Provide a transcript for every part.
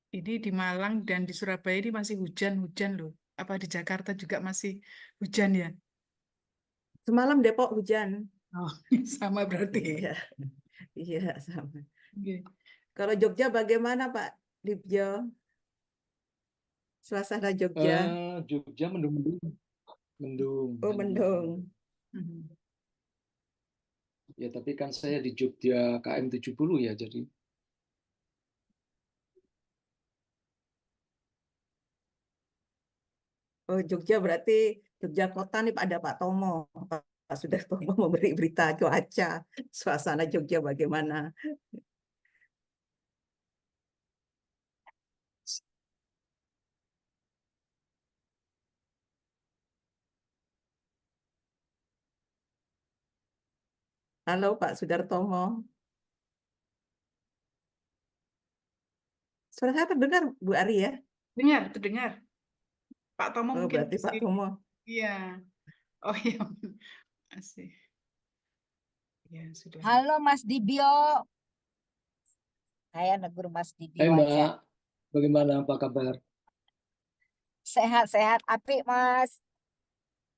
Ini di Malang dan di Surabaya ini masih hujan-hujan loh. Apa di Jakarta juga masih hujan ya? Semalam Depok hujan. Oh, sama berarti. Iya, iya sama. Oke. Kalau Jogja bagaimana Pak Dibjo? Suasana Jogja. Jogja mendung-mendung, mendung. Oh, mendung. Mhm. Ya, tapi kan saya di Jogja KM 70 ya, jadi Oh, Jogja berarti Jogja kota nih ada Pak Tomo. Pak sudah Tomo memberi berita cuaca. Suasana Jogja bagaimana? Halo Pak Sudartomo. Suara saya terdengar Bu Ari ya? Dengar, terdengar. Pak Tomo Oh, mungkin berarti Pak masih. Tomo. Iya. Oh iya, masih. Ya, sudah. Halo Mas Dibio, saya negur Mas Dibio Mbak, aja. bagaimana, apa kabar? Sehat-sehat, apik Mas.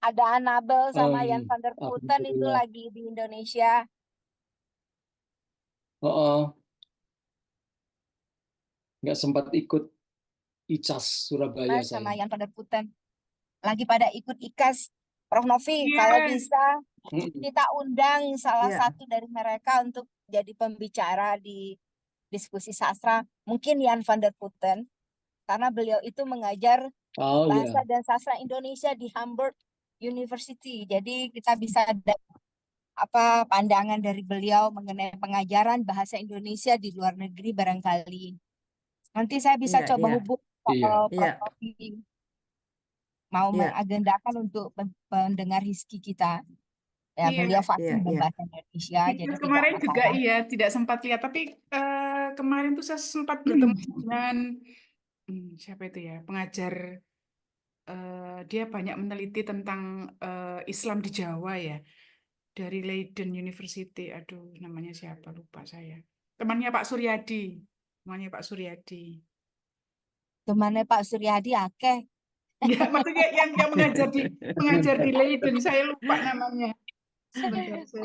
Ada Anabel sama Jan van der Putten itu Alhamdulillah. lagi di Indonesia. Oh, nggak sempat ikut ICAS Surabaya Mas sama saya. Jan van der Putten lagi pada ikut IKAS. Prof Novi, kalau Iya. bisa kita undang salah Iya. satu dari mereka untuk jadi pembicara di diskusi sastra. Mungkin Jan van der Putten, karena beliau itu mengajar Oh bahasa ya, dan sastra Indonesia di Hamburg University. Jadi kita bisa ada apa pandangan dari beliau mengenai pengajaran bahasa Indonesia di luar negeri barangkali. Nanti saya bisa Iya, coba iya. hubung iya. Prof. Iya, Novi mau iya. mengagendakan untuk pendengar Hizki kita. Ya, Iya. beliau Iya, fasih iya. berbahasa Indonesia, jadi Ikut tidak kemarin juga masalah. iya, tidak sempat lihat. Tapi kemarin tuh saya sempat bertemu dengan siapa itu ya, pengajar. Dia banyak meneliti tentang Islam di Jawa ya, dari Leiden University. Aduh, namanya siapa lupa saya. Temannya Pak Suryadi, temannya Pak Suryadi. Temannya Pak Suryadi akeh. Ya, maksudnya yang mengajar di Leiden, saya lupa namanya. Sebentar, saya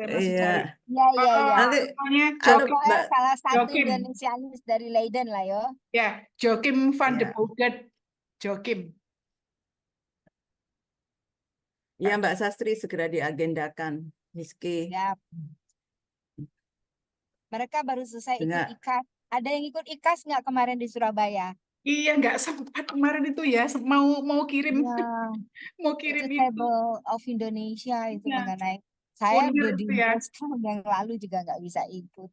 masih Iya. cari. Ya, ya, ya. Nanti, Namanya anu, Jokim, Pokoknya Mbak. salah satu Jokim, Indonesianis dari Leiden lah yo. ya, Jokim van de Iya. Bogat, Jokim. Iya, Pak Mbak Sastri segera diagendakan. Miski. Ya, mereka baru selesai ikut Dengan, IKAS. Ada yang ikut IKAS nggak kemarin di Surabaya? Iya, nggak sempat kemarin itu ya, mau kirim, Ya, mau itu kirim itu. Table of Indonesia itu Ya, mengenai saya UNER Budi itu ya. tahun yang lalu juga nggak bisa ikut.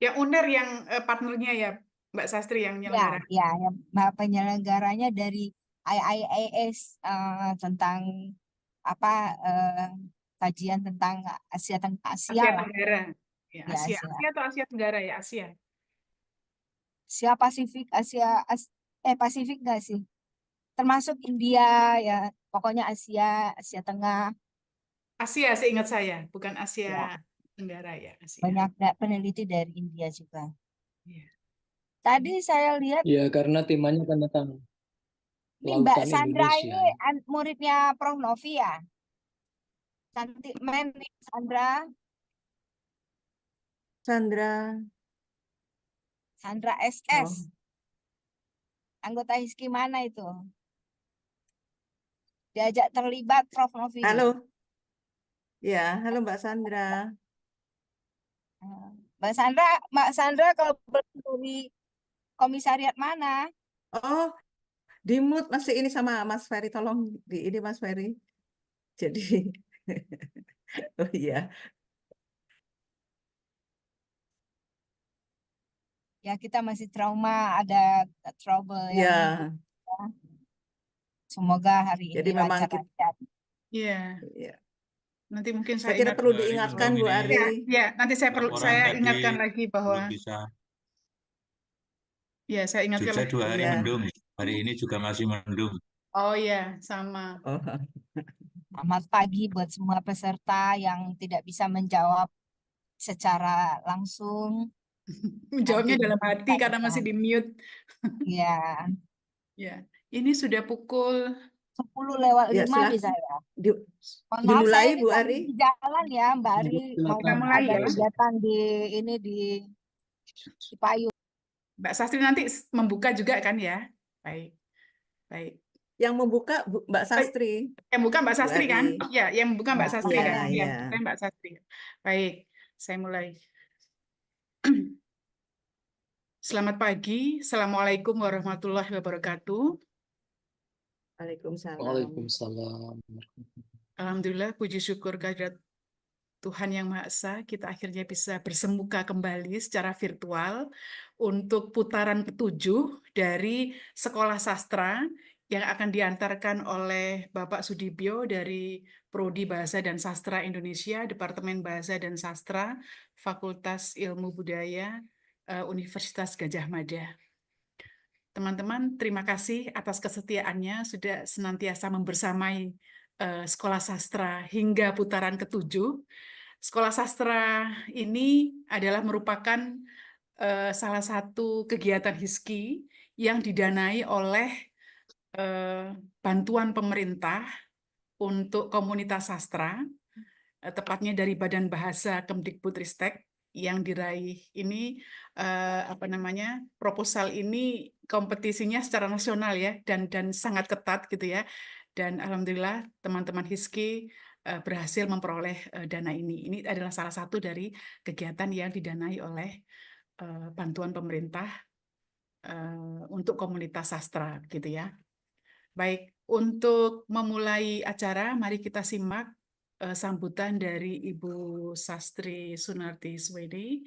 Yang UNER yang partnernya ya, Mbak Sastri yang Ya, nyelenggara. ya, yang penyelenggaranya dari IIAS tentang apa kajian tentang Asia Asia Asia lah, Tenggara. Ya, ya Asia. Asia. Asia atau Asia Tenggara ya, Asia. Asia Pasifik, Pasifik nggak sih? Termasuk India ya, pokoknya Asia, Asia Tengah. Asia seingat saya, bukan Asia Ya, Tenggara ya, Asia. banyak peneliti dari India juga. Iya. Tadi saya lihat Ya, karena temanya kan tentang ini Mbak lautan Sandra Indonesia. ini muridnya Prof Novi ya. Cantik men nih Sandra. Sandra. Sandra Oh. SS. Anggota HISKI mana itu? Diajak terlibat Prof Novi. Halo. Ya, halo Mbak Sandra. Mbak Sandra kalau dari komisariat mana? Oh, di mute masih ini sama Mas Ferry. Tolong di ini Mas Ferry. Jadi, oh iya. Ya kita masih trauma, ada trouble yang Ya, semoga hari jadi ini memang kita, lancar-lancar. Iya. ya. Nanti mungkin Saya saya kira ingat. perlu Hari diingatkan mendung Bu ini Ari. Ya, ya, nanti laporan saya tadi ingatkan lagi bahwa belum bisa. ya, saya ingatkan Jogja lagi. 2 hari Ya. mendung. Hari ini juga masih mendung. Oh ya, sama. Oh, Selamat pagi buat semua peserta yang tidak bisa menjawab secara langsung. Menjawabnya Nanti dalam hati dibuka karena masih bersama. di mute. Ya, Ya, ini sudah pukul 10:05 Ya, di silahkan. saya. Di- Mohon maaf, dimulai, saya ini Bu lagi Ari. di jalan ya, Mbak Ari. Mau Kita Silakan. mulai ada ya. kegiatan di Payung. Mbak Sastri nanti membuka juga kan ya? Baik, baik. Yang membuka Mbak Sastri, Yang buka Mbak Bu Sastri kan? Ari. Ya, yang buka Mbak Ya, Sastri Iya, kan? iya. Ya, iya. bukan Mbak Sastri. Baik, saya mulai. Selamat pagi, Assalamualaikum warahmatullahi wabarakatuh. Waalaikumsalam. Waalaikumsalam. Alhamdulillah, puji syukur kehadirat Tuhan Yang Maha Esa, kita akhirnya bisa bersemuka kembali secara virtual untuk putaran ke-7 dari Sekolah Sastra yang akan diantarkan oleh Bapak Sudibyo dari Prodi Bahasa dan Sastra Indonesia, Departemen Bahasa dan Sastra, Fakultas Ilmu Budaya, Universitas Gadjah Mada. Teman-teman, terima kasih atas kesetiaannya sudah senantiasa membersamai Sekolah Sastra hingga putaran ke-7. Sekolah Sastra ini adalah merupakan salah satu kegiatan HISKI yang didanai oleh bantuan pemerintah untuk komunitas sastra, tepatnya dari Badan Bahasa Kemdikbudristek yang diraih ini proposal ini kompetisinya secara nasional ya dan sangat ketat gitu ya. Dan alhamdulillah teman-teman HISKI berhasil memperoleh dana ini. Ini adalah salah satu dari kegiatan yang didanai oleh bantuan pemerintah untuk komunitas sastra gitu ya. Baik, untuk memulai acara, mari kita simak sambutan dari Ibu Sastri Sunarti Swedi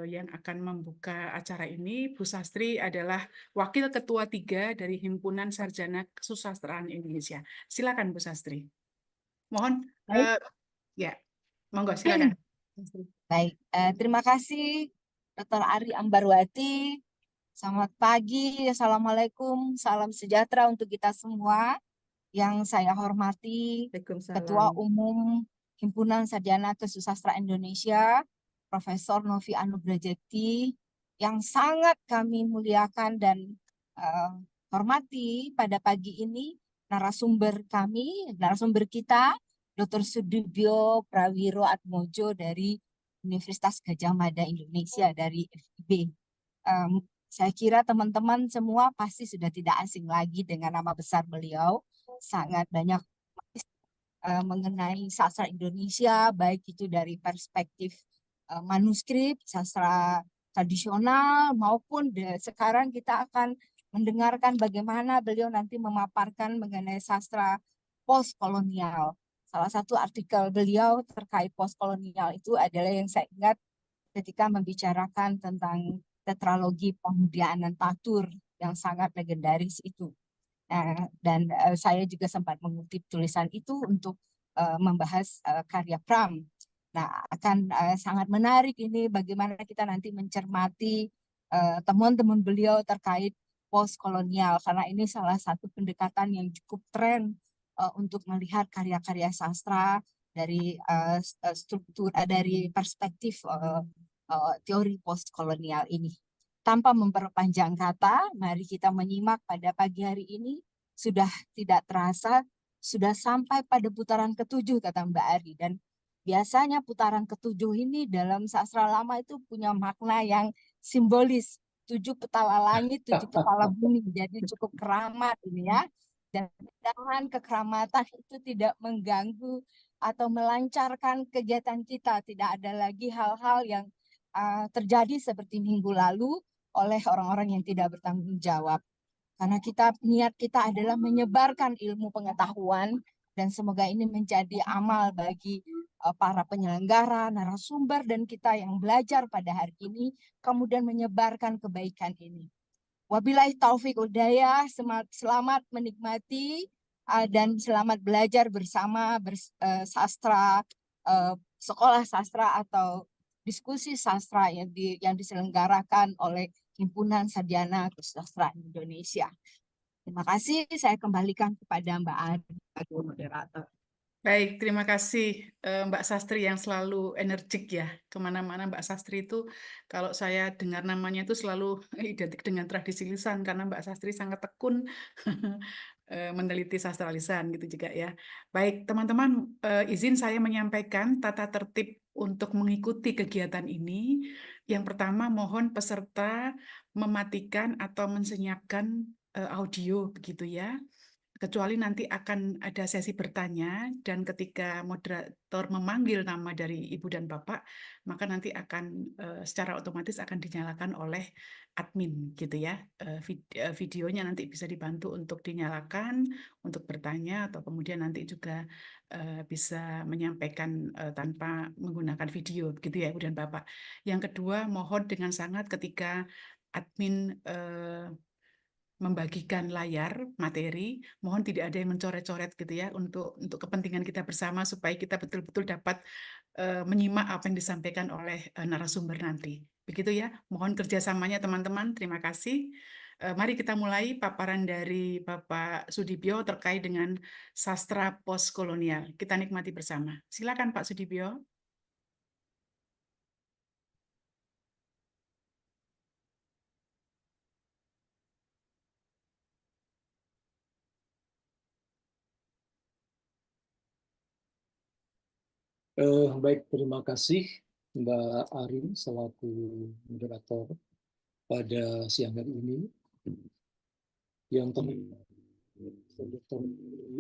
yang akan membuka acara ini. Bu Sastri adalah Wakil Ketua 3 dari Himpunan Sarjana Kesusastraan Indonesia. Silakan Bu Sastri. Mohon, Baik. ya, monggo silakan. Baik, terima kasih Dr. Ari Ambarwati. Selamat pagi, Assalamualaikum, salam sejahtera untuk kita semua. Yang saya hormati Ketua Waalaikumsalam. Umum Himpunan Sarjana Kesusastraan Indonesia, Profesor Novi Anugrajeti, yang sangat kami muliakan dan hormati pada pagi ini narasumber kita, Dr. Sudibyo Prawiro Atmojo dari Universitas Gadjah Mada Indonesia dari FIB. Saya kira teman-teman semua pasti sudah tidak asing lagi dengan nama besar beliau. Sangat banyak mengenai sastra Indonesia, baik itu dari perspektif manuskrip, sastra tradisional, maupun sekarang kita akan mendengarkan bagaimana beliau nanti memaparkan mengenai sastra postkolonial. Salah satu artikel beliau terkait postkolonial itu adalah yang saya ingat ketika membicarakan tentang tetralogi Pemudiaan Tatur yang sangat legendaris itu. Dan saya juga sempat mengutip tulisan itu untuk membahas karya Pram. Nah, akan sangat menarik ini bagaimana kita nanti mencermati temuan-temuan beliau terkait postkolonial, karena ini salah satu pendekatan yang cukup tren untuk melihat karya-karya sastra dari struktur dari perspektif teori postkolonial ini. Tanpa memperpanjang kata, mari kita menyimak pada pagi hari ini. Sudah tidak terasa, sudah sampai pada putaran ke-7 kata Mbak Ari. Dan biasanya putaran ke-7 ini dalam sastra lama itu punya makna yang simbolis. 7 petala langit, 7 petala bumi. Jadi cukup keramat ini ya. Dan mudah-mudahan kekeramatan itu tidak mengganggu atau melancarkan kegiatan kita. Tidak ada lagi hal-hal yang terjadi seperti minggu lalu oleh orang-orang yang tidak bertanggung jawab. Karena niat kita adalah menyebarkan ilmu pengetahuan dan semoga ini menjadi amal bagi para penyelenggara, narasumber, dan kita yang belajar pada hari ini, kemudian menyebarkan kebaikan ini. Wabillahi taufik hidayah, selamat menikmati dan selamat belajar bersama sastra, sekolah sastra atau diskusi sastra yang diselenggarakan oleh Himpunan Sarjana Kesusastraan Indonesia. Terima kasih, saya kembalikan kepada Mbak Ari sebagai moderator. Baik, terima kasih Mbak Sastri yang selalu energik ya. Kemana-mana Mbak Sastri itu, kalau saya dengar namanya itu selalu identik dengan tradisi lisan, karena Mbak Sastri sangat tekun meneliti sastra lisan gitu juga ya. Baik, teman-teman, izin saya menyampaikan tata tertib untuk mengikuti kegiatan ini. Yang pertama, mohon peserta mematikan atau mensenyapkan audio begitu ya. Kecuali nanti akan ada sesi bertanya dan ketika moderator memanggil nama dari Ibu dan Bapak, maka nanti akan secara otomatis akan dinyalakan oleh admin gitu ya. Videonya nanti bisa dibantu untuk dinyalakan, untuk bertanya atau kemudian nanti juga bisa menyampaikan tanpa menggunakan video gitu ya Ibu dan Bapak. Yang kedua, mohon dengan sangat ketika admin membagikan layar materi, mohon tidak ada yang mencoret-coret gitu ya untuk kepentingan kita bersama supaya kita betul-betul dapat menyimak apa yang disampaikan oleh narasumber nanti. Begitu ya, mohon kerjasamanya teman-teman. Terima kasih. Mari kita mulai paparan dari Bapak Sudibyo terkait dengan sastra postkolonial. Kita nikmati bersama. Silakan Pak Sudibyo. Baik, terima kasih Mbak Arin selaku moderator pada siang hari ini. Yang Dr.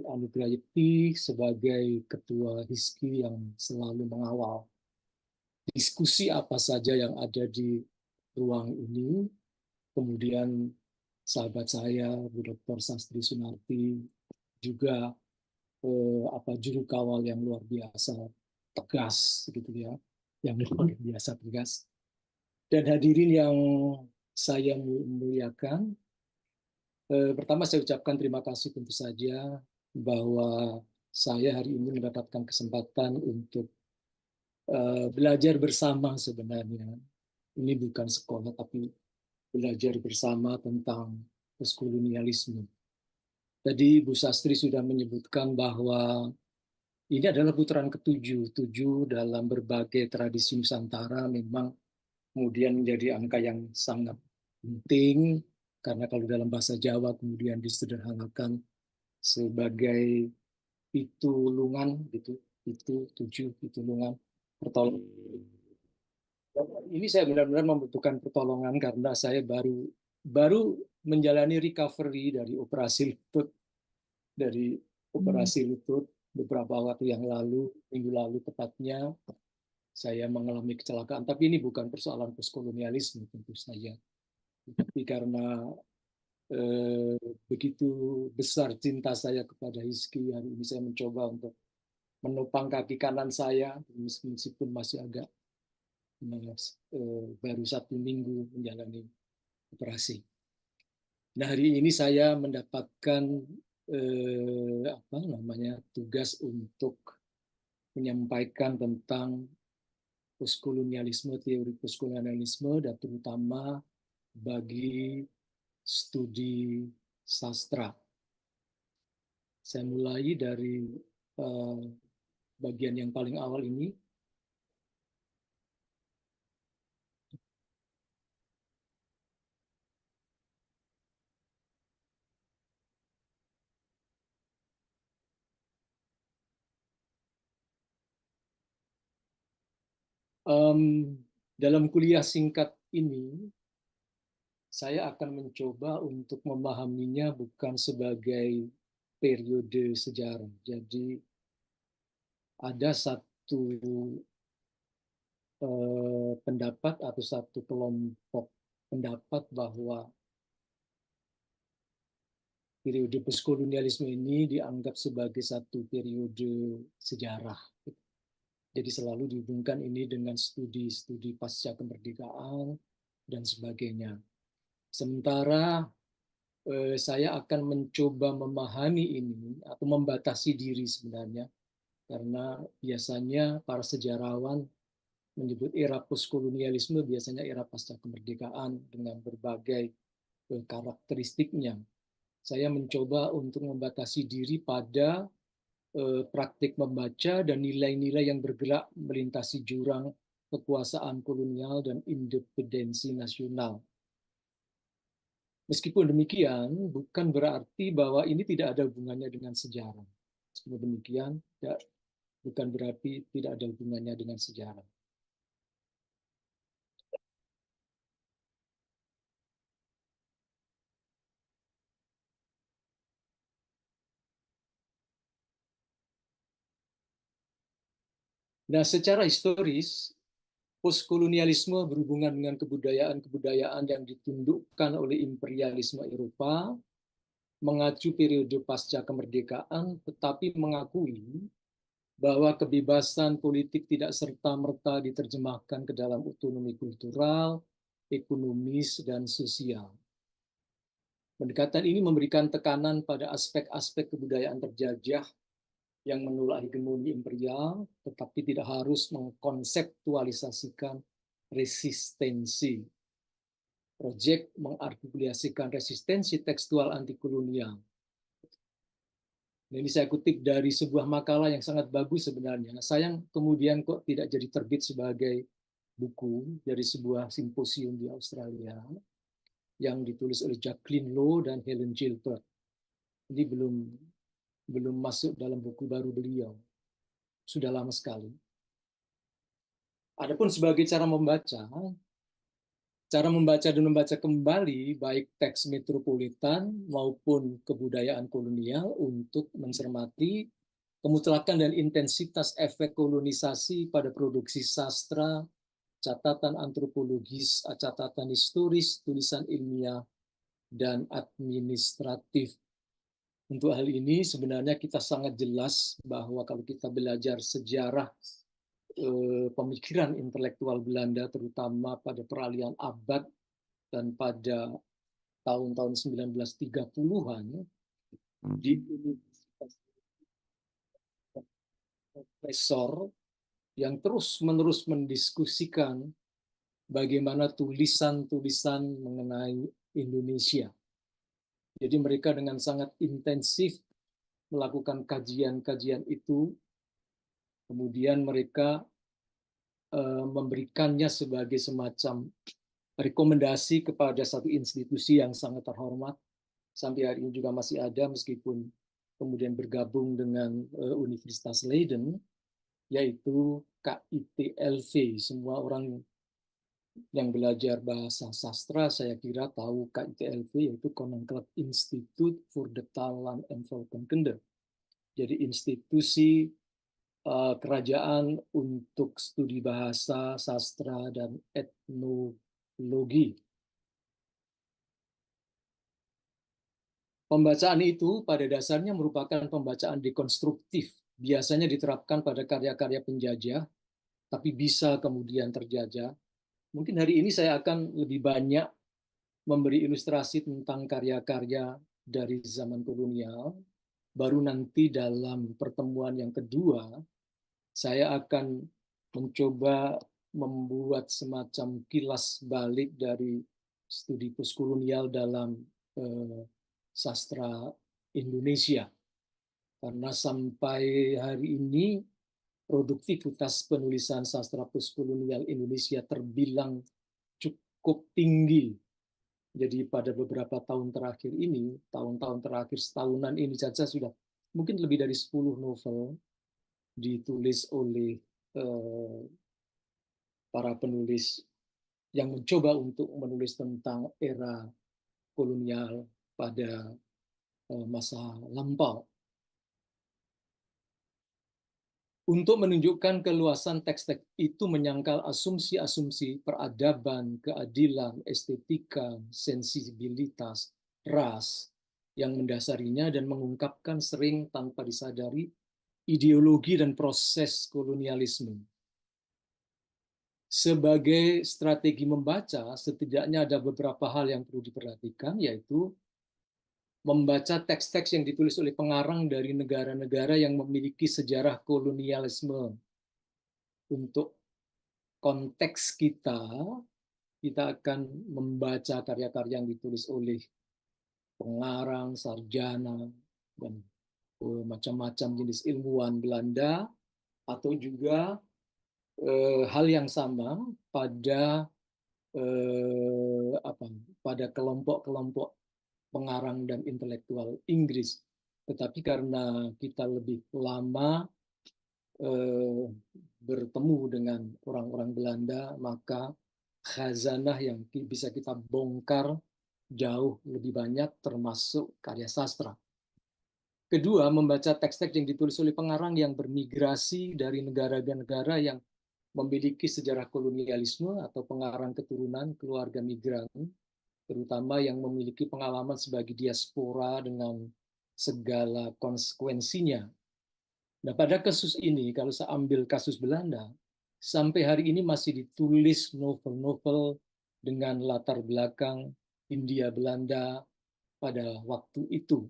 Anugrah Yeti sebagai Ketua HISKI yang selalu mengawal diskusi apa saja yang ada di ruang ini. Kemudian sahabat saya, Bu Dr. Sastri Sunarti, juga juru kawal yang luar biasa tegas gitu ya, yang luar biasa tegas. Dan hadirin yang saya muliakan, pertama saya ucapkan terima kasih tentu saja bahwa saya hari ini mendapatkan kesempatan untuk belajar bersama sebenarnya. Ini bukan sekolah tapi belajar bersama tentang postkolonialisme. Tadi Bu Sastri sudah menyebutkan bahwa ini adalah putaran ke-7. 7 dalam berbagai tradisi Nusantara memang kemudian menjadi angka yang sangat penting, karena kalau dalam bahasa Jawa kemudian disederhanakan sebagai pitulungan gitu, itu 7 pitulungan pertolongan. Ini saya benar-benar membutuhkan pertolongan karena saya baru menjalani recovery dari operasi lutut beberapa waktu yang lalu, minggu lalu tepatnya. Saya mengalami kecelakaan, tapi ini bukan persoalan postkolonialisme tentu saja, tapi karena begitu besar cinta saya kepada HISKI, hari ini saya mencoba untuk menopang kaki kanan saya, meskipun masih agak baru 1 minggu menjalani operasi. Nah, hari ini saya mendapatkan tugas untuk menyampaikan tentang postkolonialisme, teori postkolonialisme, dan terutama bagi studi sastra. Saya mulai dari bagian yang paling awal ini. Dalam kuliah singkat ini, saya akan mencoba untuk memahaminya bukan sebagai periode sejarah. Jadi ada satu pendapat atau satu kelompok pendapat bahwa periode postkolonialisme ini dianggap sebagai satu periode sejarah. Jadi selalu dihubungkan ini dengan studi-studi pasca kemerdekaan dan sebagainya. Sementara saya akan mencoba memahami ini atau membatasi diri sebenarnya, karena biasanya para sejarawan menyebut era postkolonialisme biasanya era pasca kemerdekaan dengan berbagai karakteristiknya. Saya mencoba untuk membatasi diri pada praktik membaca dan nilai-nilai yang bergerak melintasi jurang kekuasaan kolonial dan independensi nasional. Meskipun demikian, bukan berarti bahwa ini tidak ada hubungannya dengan sejarah. Meskipun demikian, bukan berarti tidak ada hubungannya dengan sejarah. Nah, secara historis, postkolonialisme berhubungan dengan kebudayaan-kebudayaan yang ditundukkan oleh imperialisme Eropa, mengacu periode pasca kemerdekaan, tetapi mengakui bahwa kebebasan politik tidak serta-merta diterjemahkan ke dalam otonomi kultural, ekonomis, dan sosial. Pendekatan ini memberikan tekanan pada aspek-aspek kebudayaan terjajah yang menolak hegemoni imperial, tetapi tidak harus mengkonseptualisasikan resistensi. Proyek mengartikulasikan resistensi tekstual antikolonial. Ini saya kutip dari sebuah makalah yang sangat bagus sebenarnya. Sayang kemudian kok tidak jadi terbit sebagai buku dari sebuah simposium di Australia yang ditulis oleh Jacqueline Low dan Helen Gilbert. Ini belum masuk dalam buku baru beliau. Sudah lama sekali. Adapun sebagai cara membaca dan membaca kembali baik teks metropolitan maupun kebudayaan kolonial untuk mencermati kemutlakan dan intensitas efek kolonisasi pada produksi sastra, catatan antropologis, catatan historis, tulisan ilmiah, dan administratif. Untuk hal ini sebenarnya kita sangat jelas bahwa kalau kita belajar sejarah pemikiran intelektual Belanda terutama pada peralihan abad dan pada tahun-tahun 1930-an di universitas profesor yang terus-menerus mendiskusikan bagaimana tulisan-tulisan mengenai Indonesia. Jadi mereka dengan sangat intensif melakukan kajian-kajian itu, kemudian mereka memberikannya sebagai semacam rekomendasi kepada satu institusi yang sangat terhormat. Sampai hari ini juga masih ada meskipun kemudian bergabung dengan Universitas Leiden, yaitu KITLV. Semua orang yang belajar bahasa sastra saya kira tahu KITLV, yaitu Koninklijk Instituut voor de Taal en Volkenkunde. Jadi institusi kerajaan untuk studi bahasa, sastra, dan etnologi. Pembacaan itu pada dasarnya merupakan pembacaan dekonstruktif, biasanya diterapkan pada karya-karya penjajah, tapi bisa kemudian terjajah. Mungkin hari ini saya akan lebih banyak memberi ilustrasi tentang karya-karya dari zaman kolonial. Baru nanti dalam pertemuan yang kedua, saya akan mencoba membuat semacam kilas balik dari studi postkolonial dalam sastra Indonesia. Karena sampai hari ini produktivitas penulisan sastra postkolonial Indonesia terbilang cukup tinggi. Jadi pada beberapa tahun terakhir ini, tahun-tahun terakhir setahunan ini saja sudah mungkin lebih dari 10 novel ditulis oleh para penulis yang mencoba untuk menulis tentang era kolonial pada masa lampau. Untuk menunjukkan keluasan teks-teks itu menyangkal asumsi-asumsi peradaban, keadilan, estetika, sensibilitas, ras yang mendasarinya dan mengungkapkan sering tanpa disadari ideologi dan proses kolonialisme. Sebagai strategi membaca, setidaknya ada beberapa hal yang perlu diperhatikan, yaitu membaca teks-teks yang ditulis oleh pengarang dari negara-negara yang memiliki sejarah kolonialisme. Untuk konteks kita akan membaca karya-karya yang ditulis oleh pengarang, sarjana, dan macam-macam jenis ilmuwan Belanda, atau juga hal yang sama pada pada kelompok-kelompok pengarang dan intelektual Inggris. Tetapi karena kita lebih lama bertemu dengan orang-orang Belanda, maka khazanah yang bisa kita bongkar jauh lebih banyak, termasuk karya sastra. Kedua, membaca teks-teks yang ditulis oleh pengarang yang bermigrasi dari negara-negara yang memiliki sejarah kolonialisme atau pengarang keturunan keluarga migran, terutama yang memiliki pengalaman sebagai diaspora dengan segala konsekuensinya. Nah, pada kasus ini, kalau saya ambil kasus Belanda, sampai hari ini masih ditulis novel-novel dengan latar belakang Hindia Belanda pada waktu itu.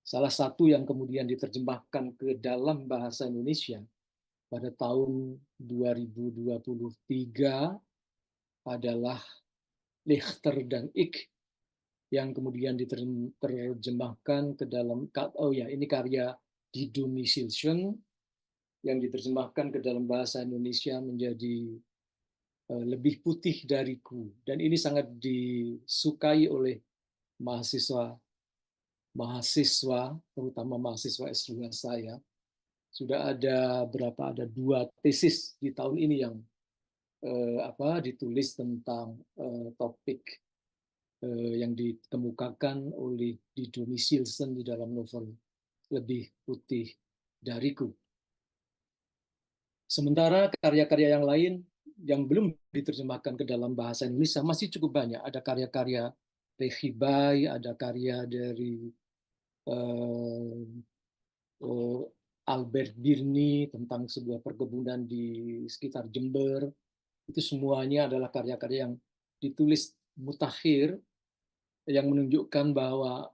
Salah satu yang kemudian diterjemahkan ke dalam bahasa Indonesia pada tahun 2023 adalah Lichter dan Ik, yang kemudian diterjemahkan ke dalam, ini karya Dido Michelson, yang diterjemahkan ke dalam bahasa Indonesia menjadi Lebih Putih Dariku. Dan ini sangat disukai oleh mahasiswa, terutama mahasiswa S2 saya. Sudah ada ada 2 tesis di tahun ini yang ditulis tentang topik yang dikemukakan oleh Dido Michelson di dalam novel Lebih Putih Dariku. Sementara karya-karya yang lain yang belum diterjemahkan ke dalam bahasa Indonesia masih cukup banyak. Ada karya-karya Rehibai, ada karya dari Albert Birni tentang sebuah perkebunan di sekitar Jember. Itu semuanya adalah karya-karya yang ditulis mutakhir, yang menunjukkan bahwa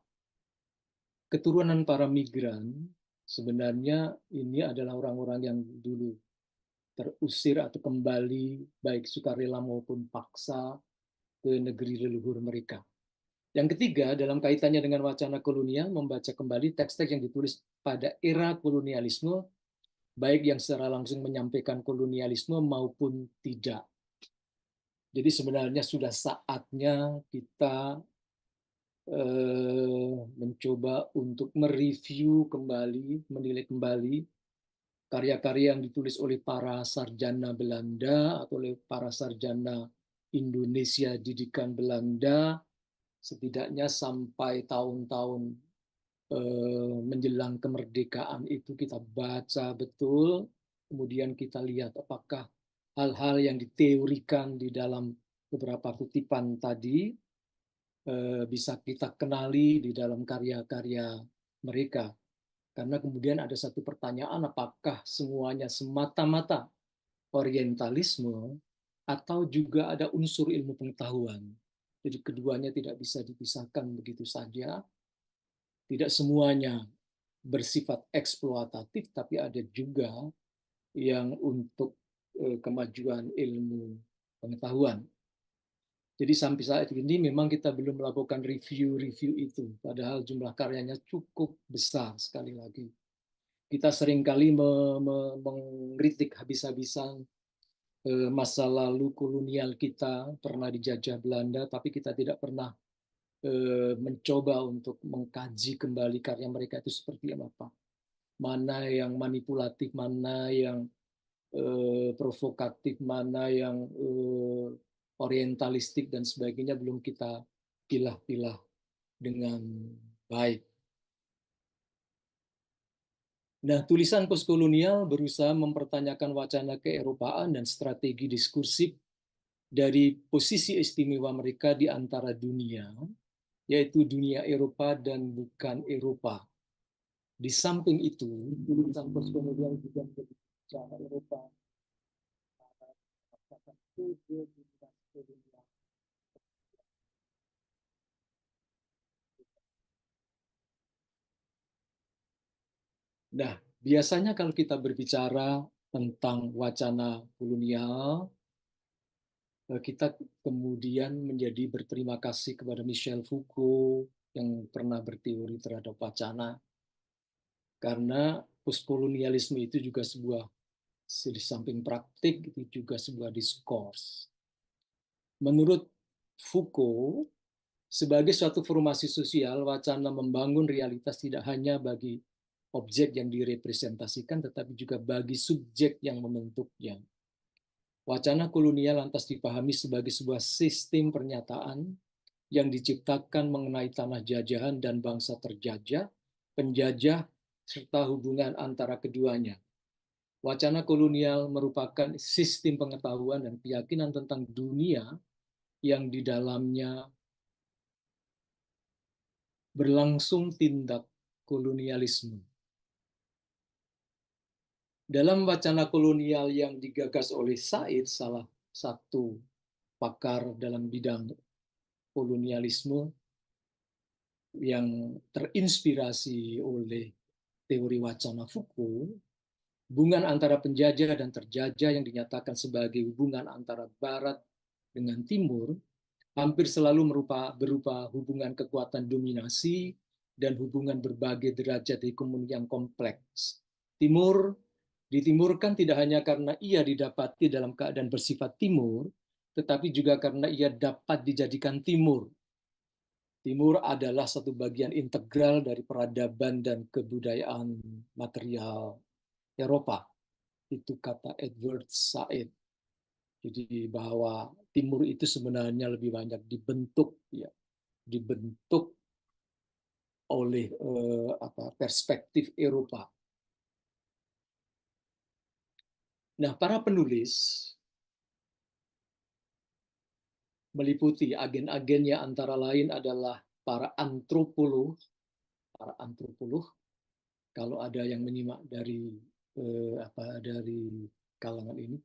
keturunan para migran sebenarnya ini adalah orang-orang yang dulu terusir atau kembali baik sukarela maupun paksa ke negeri leluhur mereka. Yang ketiga, dalam kaitannya dengan wacana kolonial, membaca kembali teks-teks yang ditulis pada era kolonialisme, baik yang secara langsung menyampaikan kolonialisme maupun tidak. Jadi sebenarnya sudah saatnya kita mencoba untuk mereview kembali, menilai kembali karya-karya yang ditulis oleh para sarjana Belanda atau oleh para sarjana Indonesia didikan Belanda, setidaknya sampai tahun-tahun menjelang kemerdekaan itu kita baca betul, kemudian kita lihat apakah hal-hal yang diteorikan di dalam beberapa kutipan tadi bisa kita kenali di dalam karya-karya mereka. Karena kemudian ada satu pertanyaan, apakah semuanya semata-mata orientalisme atau juga ada unsur ilmu pengetahuan. Jadi keduanya tidak bisa dipisahkan begitu saja. Tidak semuanya bersifat eksploitatif, tapi ada juga yang untuk kemajuan ilmu pengetahuan. Jadi sampai saat ini memang kita belum melakukan review itu, padahal jumlah karyanya cukup besar sekali lagi. Kita seringkali mengkritik habis-habisan masa lalu kolonial kita, pernah dijajah Belanda, tapi kita tidak pernah mencoba untuk mengkaji kembali karya mereka itu seperti apa. Mana yang manipulatif, mana yang provokatif, mana yang orientalistik dan sebagainya belum kita pilah-pilah dengan baik. Nah, tulisan postkolonial berusaha mempertanyakan wacana keeropaan dan strategi diskursif dari posisi istimewa mereka di antara dunia, yaitu dunia Eropa dan bukan Eropa. Di samping itu, tulisan postkolonial juga berbicara Eropa. Nah, biasanya kalau kita berbicara tentang wacana kolonial, kita kemudian menjadi berterima kasih kepada Michel Foucault yang pernah berteori terhadap wacana. Karena postkolonialisme itu juga sebuah, di samping praktik, itu juga sebuah diskurs. Menurut Foucault, sebagai suatu formasi sosial, wacana membangun realitas tidak hanya bagi objek yang direpresentasikan, tetapi juga bagi subjek yang membentuknya. Wacana kolonial lantas dipahami sebagai sebuah sistem pernyataan yang diciptakan mengenai tanah jajahan dan bangsa terjajah, penjajah, serta hubungan antara keduanya. Wacana kolonial merupakan sistem pengetahuan dan keyakinan tentang dunia yang di dalamnya berlangsung tindak kolonialisme. Dalam wacana kolonial yang digagas oleh Said, salah satu pakar dalam bidang kolonialisme yang terinspirasi oleh teori wacana Foucault, hubungan antara penjajah dan terjajah yang dinyatakan sebagai hubungan antara Barat dengan Timur hampir selalu berupa hubungan kekuatan dominasi dan hubungan berbagai derajat hegemoni yang kompleks. Timur ditimurkan tidak hanya karena ia didapati dalam keadaan bersifat timur, tetapi juga karena ia dapat dijadikan timur. Timur adalah satu bagian integral dari peradaban dan kebudayaan material Eropa. Itu kata Edward Said. Jadi bahwa Timur itu sebenarnya lebih banyak dibentuk oleh perspektif Eropa. Nah, para penulis meliputi agen-agennya antara lain adalah para antropolog. Kalau ada yang menyimak dari dari kalangan ini,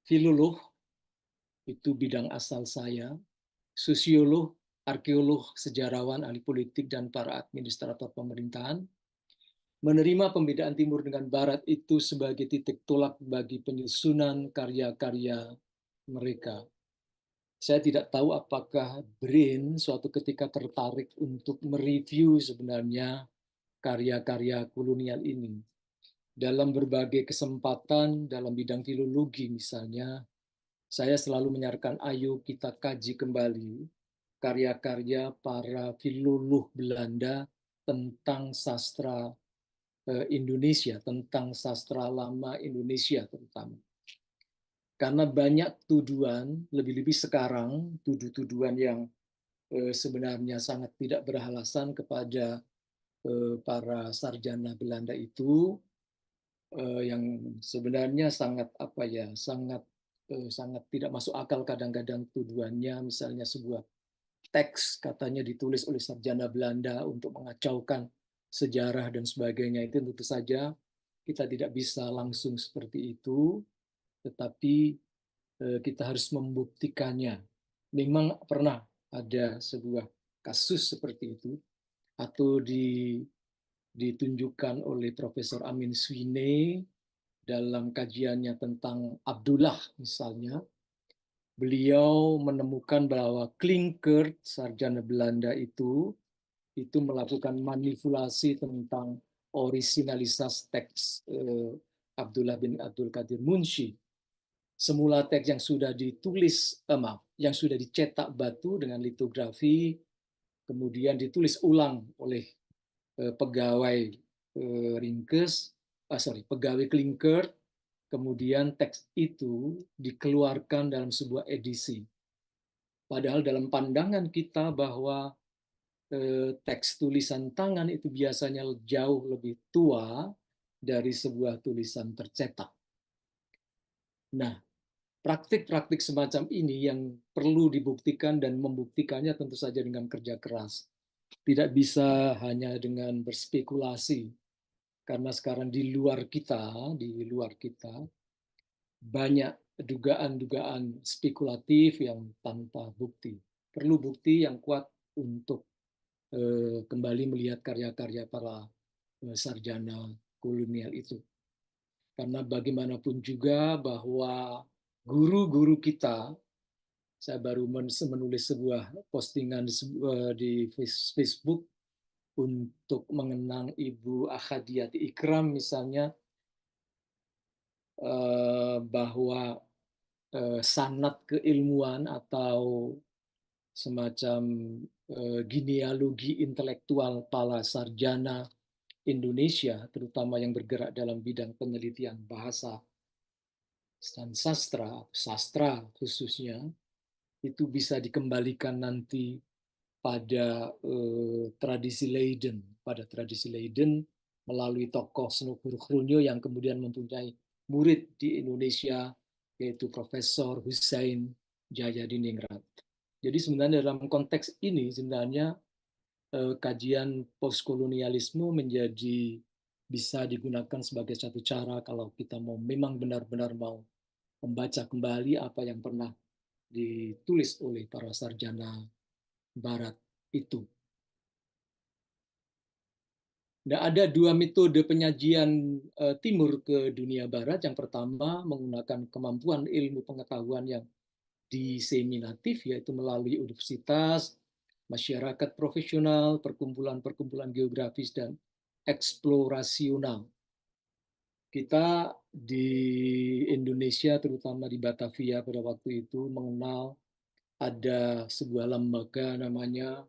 filolog itu bidang asal saya, sosiolog, arkeolog, sejarawan, ahli politik, dan para administrator pemerintahan, menerima pembedaan Timur dengan Barat itu sebagai titik tolak bagi penyusunan karya-karya mereka. Saya tidak tahu apakah Brin suatu ketika tertarik untuk mereview sebenarnya karya-karya kolonial ini. Dalam berbagai kesempatan dalam bidang filologi misalnya, saya selalu menyarankan ayo kita kaji kembali karya-karya para filolog Belanda tentang sastra Indonesia, tentang sastra lama Indonesia terutama. Karena banyak tuduhan, lebih-lebih sekarang, tuduhan yang sebenarnya sangat tidak beralasan kepada para sarjana Belanda itu, yang sebenarnya sangat sangat tidak masuk akal kadang-kadang tuduhannya. Misalnya sebuah teks katanya ditulis oleh sarjana Belanda untuk mengacaukan sejarah dan sebagainya, itu tentu saja kita tidak bisa langsung seperti itu, tetapi kita harus membuktikannya. Memang pernah ada sebuah kasus seperti itu, atau ditunjukkan oleh Profesor Amin Swine dalam kajiannya tentang Abdullah misalnya. Beliau menemukan bahwa Klinkert, sarjana Belanda itu melakukan manipulasi tentang orisinalitas teks Abdullah bin Abdul Qadir Munshi. Semula teks yang sudah ditulis, yang sudah dicetak batu dengan litografi, kemudian ditulis ulang oleh pegawai pegawai Klinkert, kemudian teks itu dikeluarkan dalam sebuah edisi. Padahal dalam pandangan kita bahwa teks tulisan tangan itu biasanya jauh lebih tua dari sebuah tulisan tercetak. Nah, praktik-praktik semacam ini yang perlu dibuktikan, dan membuktikannya tentu saja dengan kerja keras. Tidak bisa hanya dengan berspekulasi, karena sekarang di luar kita banyak dugaan-dugaan spekulatif yang tanpa bukti. Perlu bukti yang kuat untuk kembali melihat karya-karya para sarjana kolonial itu. Karena bagaimanapun juga bahwa guru-guru kita, saya baru menulis sebuah postingan di Facebook untuk mengenang Ibu Ahadiyati Ikram misalnya, bahwa sanad keilmuan atau semacam genealogi intelektual para sarjana Indonesia, terutama yang bergerak dalam bidang penelitian bahasa dan sastra khususnya, itu bisa dikembalikan nanti pada tradisi Leiden melalui tokoh Snugurgrunyo yang kemudian mempunyai murid di Indonesia, yaitu Profesor Hussein Jayadiningrat. Jadi sebenarnya dalam konteks ini sebenarnya kajian postkolonialisme menjadi bisa digunakan sebagai satu cara kalau kita memang benar-benar mau membaca kembali apa yang pernah ditulis oleh para sarjana Barat itu. Nah, ada dua metode penyajian Timur ke dunia Barat. Yang pertama menggunakan kemampuan ilmu pengetahuan yang diseminatif, yaitu melalui universitas, masyarakat profesional, perkumpulan-perkumpulan geografis, dan eksplorasional. Kita di Indonesia, terutama di Batavia pada waktu itu, mengenal ada sebuah lembaga namanya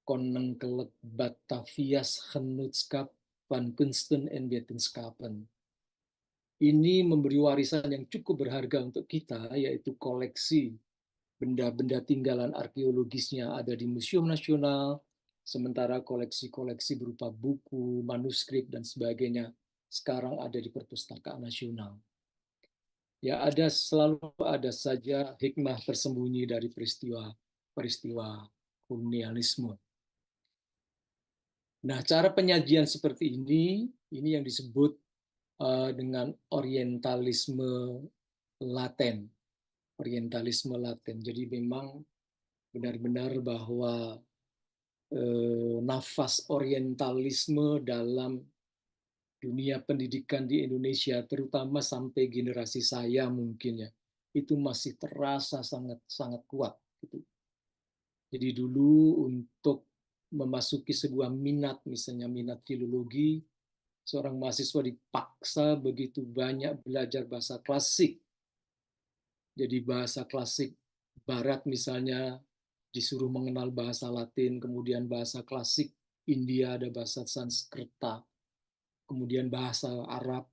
Koninklijk Batavia's Genootschap van Kunsten en Wetenschappen. Ini memberi warisan yang cukup berharga untuk kita, yaitu koleksi benda-benda tinggalan arkeologisnya ada di Museum Nasional, sementara koleksi-koleksi berupa buku, manuskrip, dan sebagainya sekarang ada di Perpustakaan Nasional. Ya, selalu ada saja hikmah tersembunyi dari peristiwa kolonialisme. Nah, cara penyajian seperti ini yang disebut dengan orientalisme laten. Orientalisme laten. Jadi memang benar-benar bahwa nafas orientalisme dalam dunia pendidikan di Indonesia, terutama sampai generasi saya mungkin ya, itu masih terasa sangat kuat. Gitu. Jadi dulu untuk memasuki sebuah minat, misalnya minat filologi, seorang mahasiswa dipaksa begitu banyak belajar bahasa klasik. Jadi bahasa klasik Barat misalnya disuruh mengenal bahasa Latin, kemudian bahasa klasik India ada bahasa Sanskerta, kemudian bahasa Arab,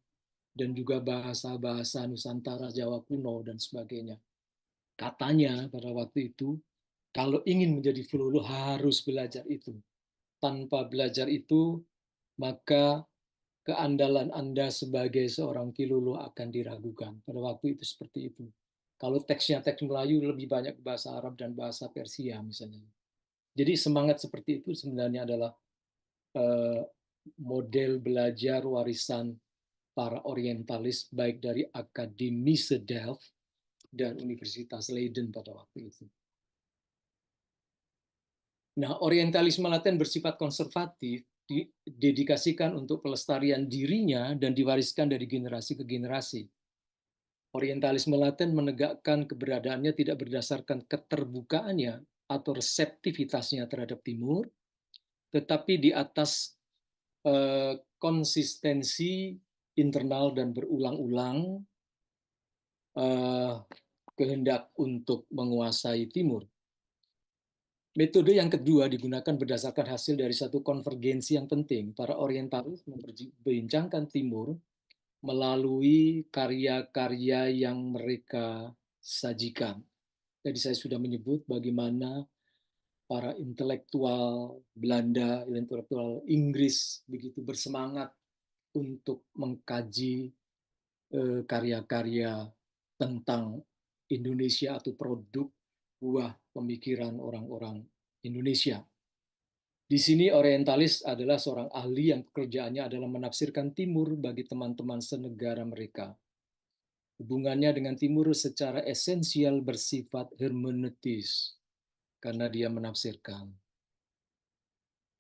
dan juga bahasa-bahasa Nusantara, Jawa kuno, dan sebagainya. Katanya pada waktu itu, kalau ingin menjadi filolog harus belajar itu. Tanpa belajar itu, maka keandalan Anda sebagai seorang filolog akan diragukan. Pada waktu itu seperti itu. Kalau teksnya teks Melayu lebih banyak bahasa Arab dan bahasa Persia misalnya. Jadi semangat seperti itu sebenarnya adalah model belajar warisan para orientalis baik dari Akademie Delft dan Universitas Leiden pada waktu itu. Nah, orientalisme laten bersifat konservatif, didedikasikan untuk pelestarian dirinya dan diwariskan dari generasi ke generasi. Orientalisme laten menegakkan keberadaannya tidak berdasarkan keterbukaannya atau reseptivitasnya terhadap Timur, tetapi di atas konsistensi internal dan berulang-ulang kehendak untuk menguasai Timur. Metode yang kedua digunakan berdasarkan hasil dari satu konvergensi yang penting. Para orientalis memperbincangkan Timur melalui karya-karya yang mereka sajikan. Jadi saya sudah menyebut bagaimana para intelektual Belanda, intelektual Inggris begitu bersemangat untuk mengkaji karya-karya tentang Indonesia atau produk buah pemikiran orang-orang Indonesia. Di sini orientalis adalah seorang ahli yang pekerjaannya adalah menafsirkan Timur bagi teman-teman senegara mereka. Hubungannya dengan Timur secara esensial bersifat hermeneutis karena dia menafsirkan.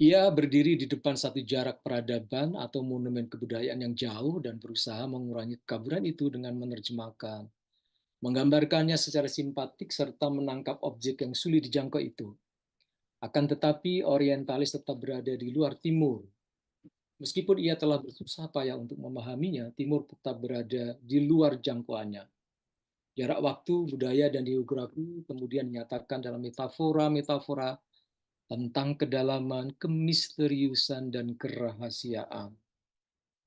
Ia berdiri di depan satu jarak peradaban atau monumen kebudayaan yang jauh dan berusaha mengurangi kekaburan itu dengan menerjemahkan, menggambarkannya secara simpatik serta menangkap objek yang sulit dijangkau itu. Akan tetapi orientalis tetap berada di luar timur. Meskipun ia telah bersusah payah untuk memahaminya, timur tetap berada di luar jangkauannya. Jarak waktu, budaya, dan geografi kemudian dinyatakan dalam metafora-metafora tentang kedalaman, kemisteriusan, dan kerahasiaan.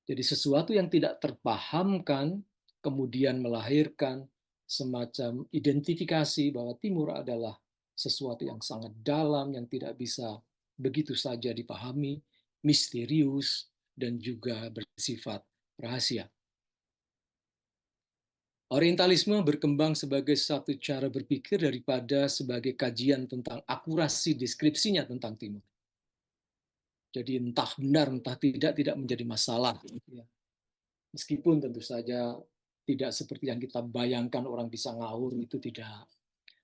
Jadi sesuatu yang tidak terpahamkan kemudian melahirkan semacam identifikasi bahwa timur adalah sesuatu yang sangat dalam, yang tidak bisa begitu saja dipahami, misterius, dan juga bersifat rahasia. Orientalisme berkembang sebagai satu cara berpikir daripada sebagai kajian tentang akurasi deskripsinya tentang timur. Jadi entah benar, entah tidak menjadi masalah. Meskipun tentu saja tidak seperti yang kita bayangkan orang bisa ngawur, itu tidak.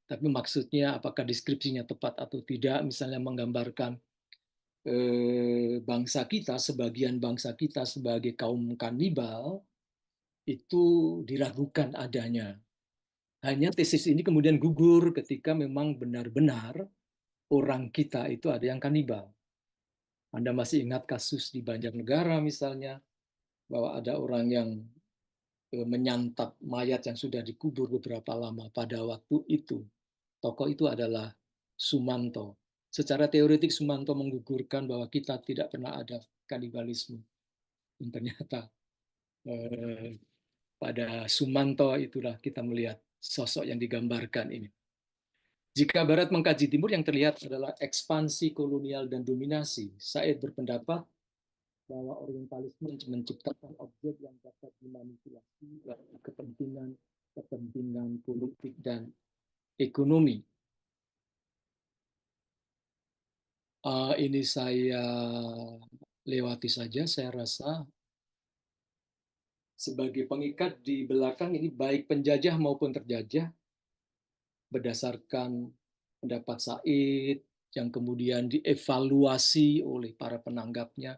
Tapi maksudnya apakah deskripsinya tepat atau tidak, misalnya menggambarkan bangsa kita, sebagian bangsa kita sebagai kaum kanibal, itu diragukan adanya. Hanya tesis ini kemudian gugur ketika memang benar-benar orang kita itu ada yang kanibal. Anda masih ingat kasus di Banjarnegara misalnya, bahwa ada orang yang menyantap mayat yang sudah dikubur beberapa lama pada waktu itu. Tokoh itu adalah Sumanto. Secara teoretik Sumanto menggugurkan bahwa kita tidak pernah ada kanibalisme. Dan ternyata pada Sumanto itulah kita melihat sosok yang digambarkan ini. Jika Barat mengkaji Timur, yang terlihat adalah ekspansi kolonial dan dominasi. Said berpendapat bahwa orientalisme menciptakan objek yang dapat dimanipulasi untuk kepentingan politik dan ekonomi. Ini saya lewati saja, saya rasa sebagai pengikat di belakang ini baik penjajah maupun terjajah berdasarkan pendapat Said yang kemudian dievaluasi oleh para penanggapnya.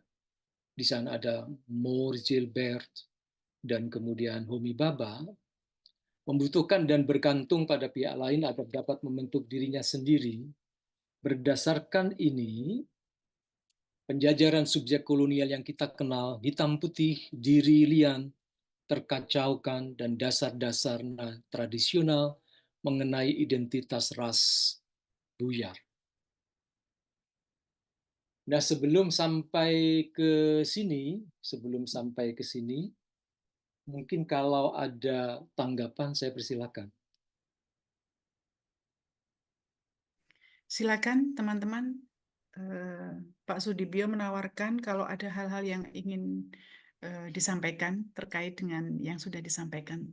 Di sana ada Moore, Gilbert, dan kemudian Homi Bhabha, membutuhkan dan bergantung pada pihak lain agar dapat membentuk dirinya sendiri. Berdasarkan ini, penjajaran subjek kolonial yang kita kenal, hitam putih, diri lian, terkacaukan, dan dasar-dasar tradisional mengenai identitas ras buyar. Nah, sebelum sampai ke sini, mungkin kalau ada tanggapan, saya persilakan. Silakan teman-teman. Pak Sudibyo menawarkan kalau ada hal-hal yang ingin disampaikan terkait dengan yang sudah disampaikan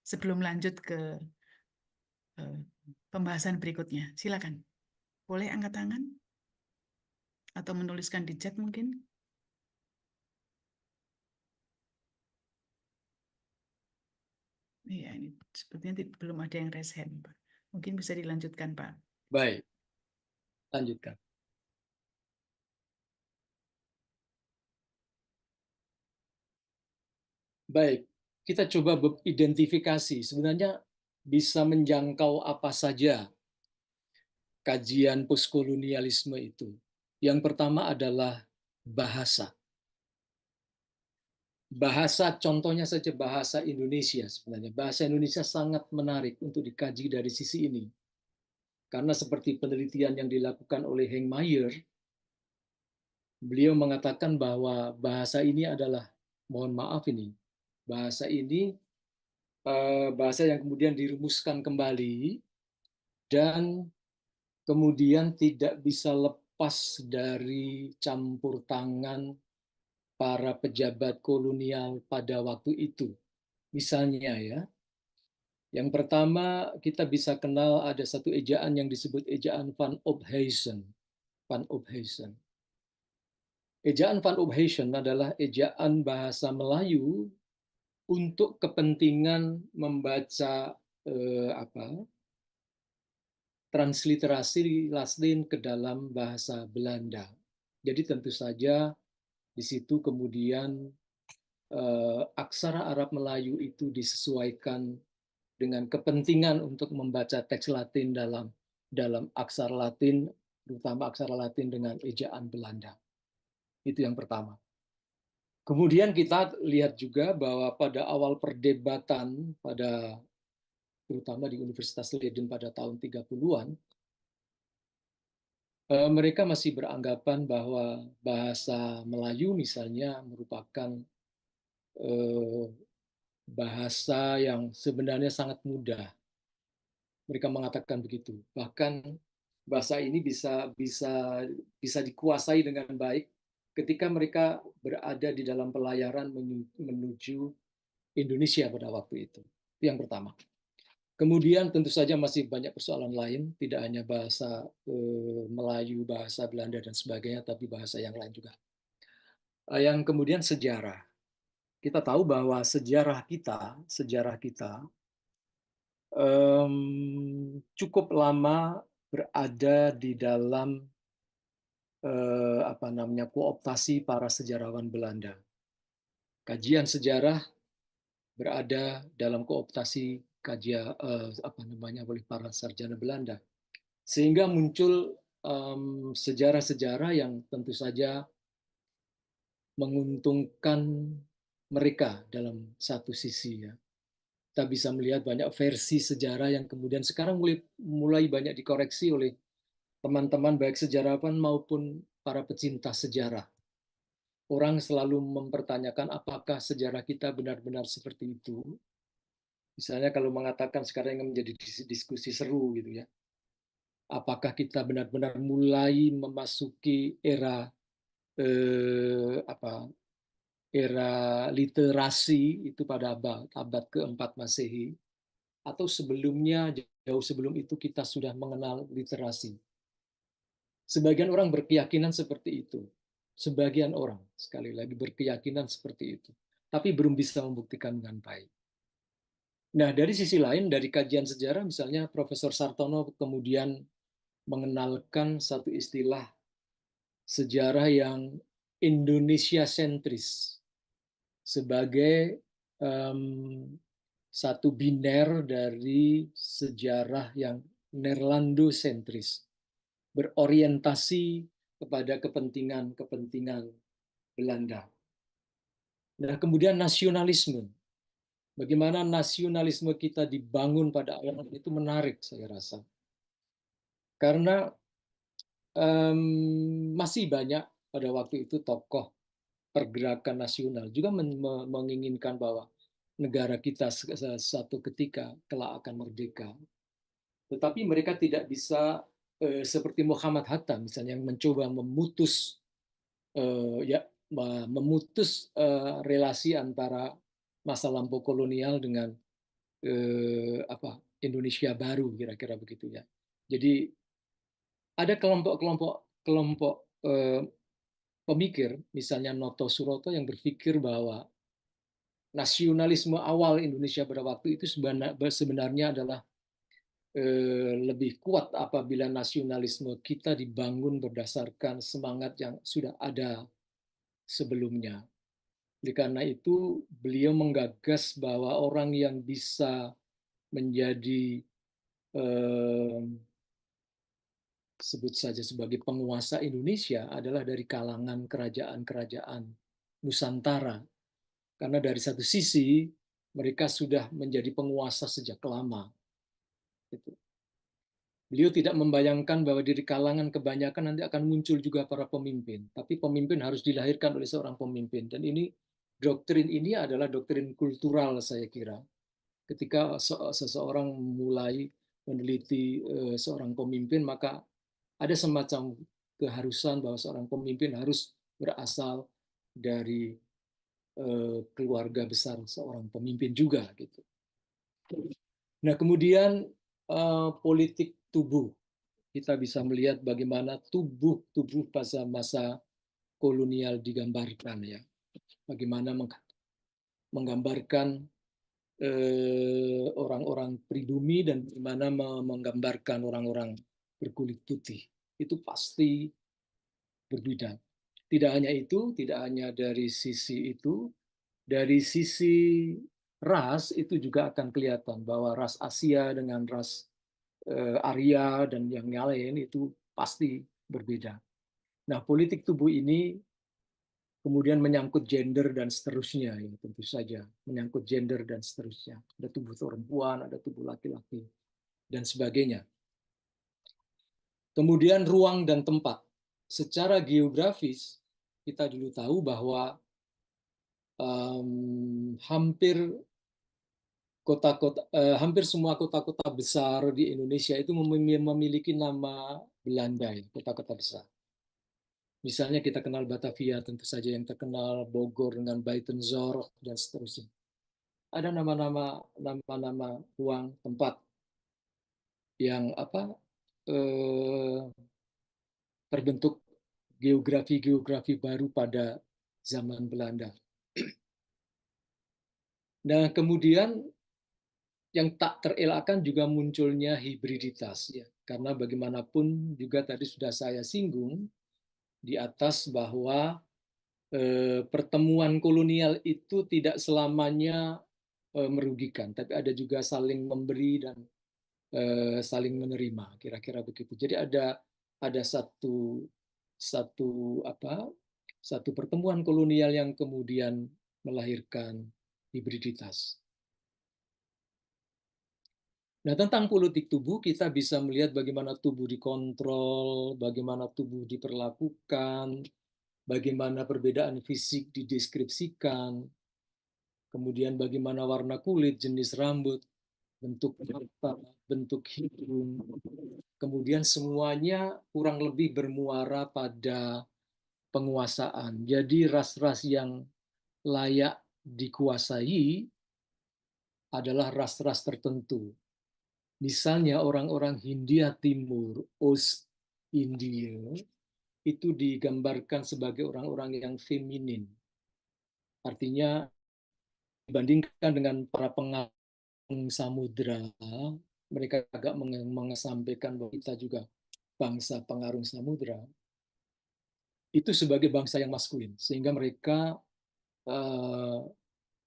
sebelum lanjut ke pembahasan berikutnya. Silakan. Boleh angkat tangan atau menuliskan di chat mungkin. Iya, ini sepertinya belum ada yang raise hand, Pak. Mungkin bisa dilanjutkan, Pak. Baik, lanjutkan. Baik, kita coba identifikasi sebenarnya bisa menjangkau apa saja kajian postkolonialisme itu. Yang pertama adalah bahasa. Bahasa, contohnya saja bahasa Indonesia sebenarnya. Bahasa Indonesia sangat menarik untuk dikaji dari sisi ini. Karena seperti penelitian yang dilakukan oleh Henk Mayer, beliau mengatakan bahwa bahasa ini adalah, mohon maaf ini, bahasa ini bahasa yang kemudian dirumuskan kembali dan kemudian tidak bisa lepas dari campur tangan para pejabat kolonial pada waktu itu. Misalnya ya, yang pertama kita bisa kenal ada satu ejaan yang disebut ejaan Van Ophuijsen. Van Ophuijsen. Ejaan Van Ophuijsen adalah ejaan bahasa Melayu untuk kepentingan membaca transliterasi Latin ke dalam bahasa Belanda. Jadi tentu saja di situ kemudian aksara Arab Melayu itu disesuaikan dengan kepentingan untuk membaca teks Latin dalam aksara Latin terutama aksara Latin dengan ejaan Belanda. Itu yang pertama. Kemudian kita lihat juga bahwa pada awal perdebatan terutama di Universitas Leiden pada tahun 30-an, mereka masih beranggapan bahwa bahasa Melayu misalnya merupakan bahasa yang sebenarnya sangat mudah. Mereka mengatakan begitu. Bahkan bahasa ini bisa dikuasai dengan baik ketika mereka berada di dalam pelayaran menuju Indonesia pada waktu itu. Itu yang pertama. Kemudian tentu saja masih banyak persoalan lain, tidak hanya bahasa Melayu, bahasa Belanda dan sebagainya, tapi bahasa yang lain juga. Yang kemudian sejarah. Kita tahu bahwa sejarah kita cukup lama berada di dalam kooptasi para sejarawan Belanda. Kajian sejarah berada dalam kooptasi oleh para sarjana Belanda, sehingga muncul sejarah-sejarah yang tentu saja menguntungkan mereka dalam satu sisi, ya. Kita bisa melihat banyak versi sejarah yang kemudian sekarang mulai banyak dikoreksi oleh teman-teman baik sejarawan maupun para pecinta sejarah. Orang selalu mempertanyakan apakah sejarah kita benar-benar seperti itu. Misalnya kalau mengatakan sekarang yang menjadi diskusi seru gitu ya. Apakah kita benar-benar mulai memasuki era era literasi itu pada abad keempat Masehi, atau sebelumnya, jauh sebelum itu kita sudah mengenal literasi. Sebagian orang berkeyakinan seperti itu. Sebagian orang, sekali lagi, berkeyakinan seperti itu. Tapi belum bisa membuktikan dengan baik. Nah, dari sisi lain, dari kajian sejarah, misalnya Profesor Sartono kemudian mengenalkan satu istilah sejarah yang Indonesia sentris sebagai satu biner dari sejarah yang Nerlando sentris, berorientasi kepada kepentingan Belanda. Nah, kemudian nasionalisme. Bagaimana nasionalisme kita dibangun pada awal itu menarik, saya rasa. Karena masih banyak pada waktu itu tokoh pergerakan nasional juga menginginkan bahwa negara kita suatu ketika kelak akan merdeka. Tetapi mereka tidak bisa seperti Muhammad Hatta misalnya yang mencoba memutus relasi antara masa lampau kolonial dengan Indonesia baru, kira-kira begitu ya. Jadi ada kelompok pemikir, misalnya Noto Suroto yang berpikir bahwa nasionalisme awal Indonesia pada waktu itu sebenarnya adalah lebih kuat apabila nasionalisme kita dibangun berdasarkan semangat yang sudah ada sebelumnya. Oleh karena itu, beliau menggagas bahwa orang yang bisa menjadi sebut saja sebagai penguasa Indonesia adalah dari kalangan kerajaan-kerajaan Nusantara. Karena dari satu sisi, mereka sudah menjadi penguasa sejak lama. Beliau tidak membayangkan bahwa dari kalangan kebanyakan nanti akan muncul juga para pemimpin. Tapi pemimpin harus dilahirkan oleh seorang pemimpin. Dan doktrin ini adalah doktrin kultural, saya kira. Ketika seseorang mulai meneliti seorang pemimpin, maka ada semacam keharusan bahwa seorang pemimpin harus berasal dari keluarga besar seorang pemimpin juga, gitu. Nah, kemudian politik tubuh. Kita bisa melihat bagaimana tubuh pada masa kolonial digambarkan, ya. Bagaimana menggambarkan orang-orang pribumi dan bagaimana menggambarkan orang-orang berkulit putih. Itu pasti berbeda. Tidak hanya itu, tidak hanya dari sisi itu, dari sisi ras itu juga akan kelihatan bahwa ras Asia dengan ras Arya dan yang lain itu pasti berbeda. Nah, politik tubuh ini kemudian menyangkut gender dan seterusnya, ya tentu saja menyangkut gender dan seterusnya. Ada tubuh perempuan, ada tubuh laki-laki, dan sebagainya. Kemudian ruang dan tempat. Secara geografis, kita dulu tahu bahwa hampir hampir semua kota-kota besar di Indonesia itu memiliki nama Belanda, ya, kota-kota besar. Misalnya kita kenal Batavia, tentu saja yang terkenal, Bogor dengan Buitenzorg dan seterusnya. Ada nama-nama ruang tempat yang terbentuk geografi baru pada zaman Belanda. Nah, kemudian yang tak terelakkan juga munculnya hibriditas, ya, karena bagaimanapun juga tadi sudah saya singgung di atas bahwa pertemuan kolonial itu tidak selamanya merugikan, tapi ada juga saling memberi dan saling menerima, kira-kira begitu. Jadi ada satu pertemuan kolonial yang kemudian melahirkan hibriditas. Nah, tentang politik tubuh, kita bisa melihat bagaimana tubuh dikontrol, bagaimana tubuh diperlakukan, bagaimana perbedaan fisik dideskripsikan, kemudian bagaimana warna kulit, jenis rambut, bentuk mata, bentuk hidung, kemudian semuanya kurang lebih bermuara pada penguasaan. Jadi ras-ras yang layak dikuasai adalah ras-ras tertentu. Misalnya orang-orang Hindia Timur, Ost India, itu digambarkan sebagai orang-orang yang feminin. Artinya dibandingkan dengan para pengarung samudra, mereka agak mengesampingkan bahwa kita juga bangsa pengarung samudra, itu sebagai bangsa yang maskulin. Sehingga mereka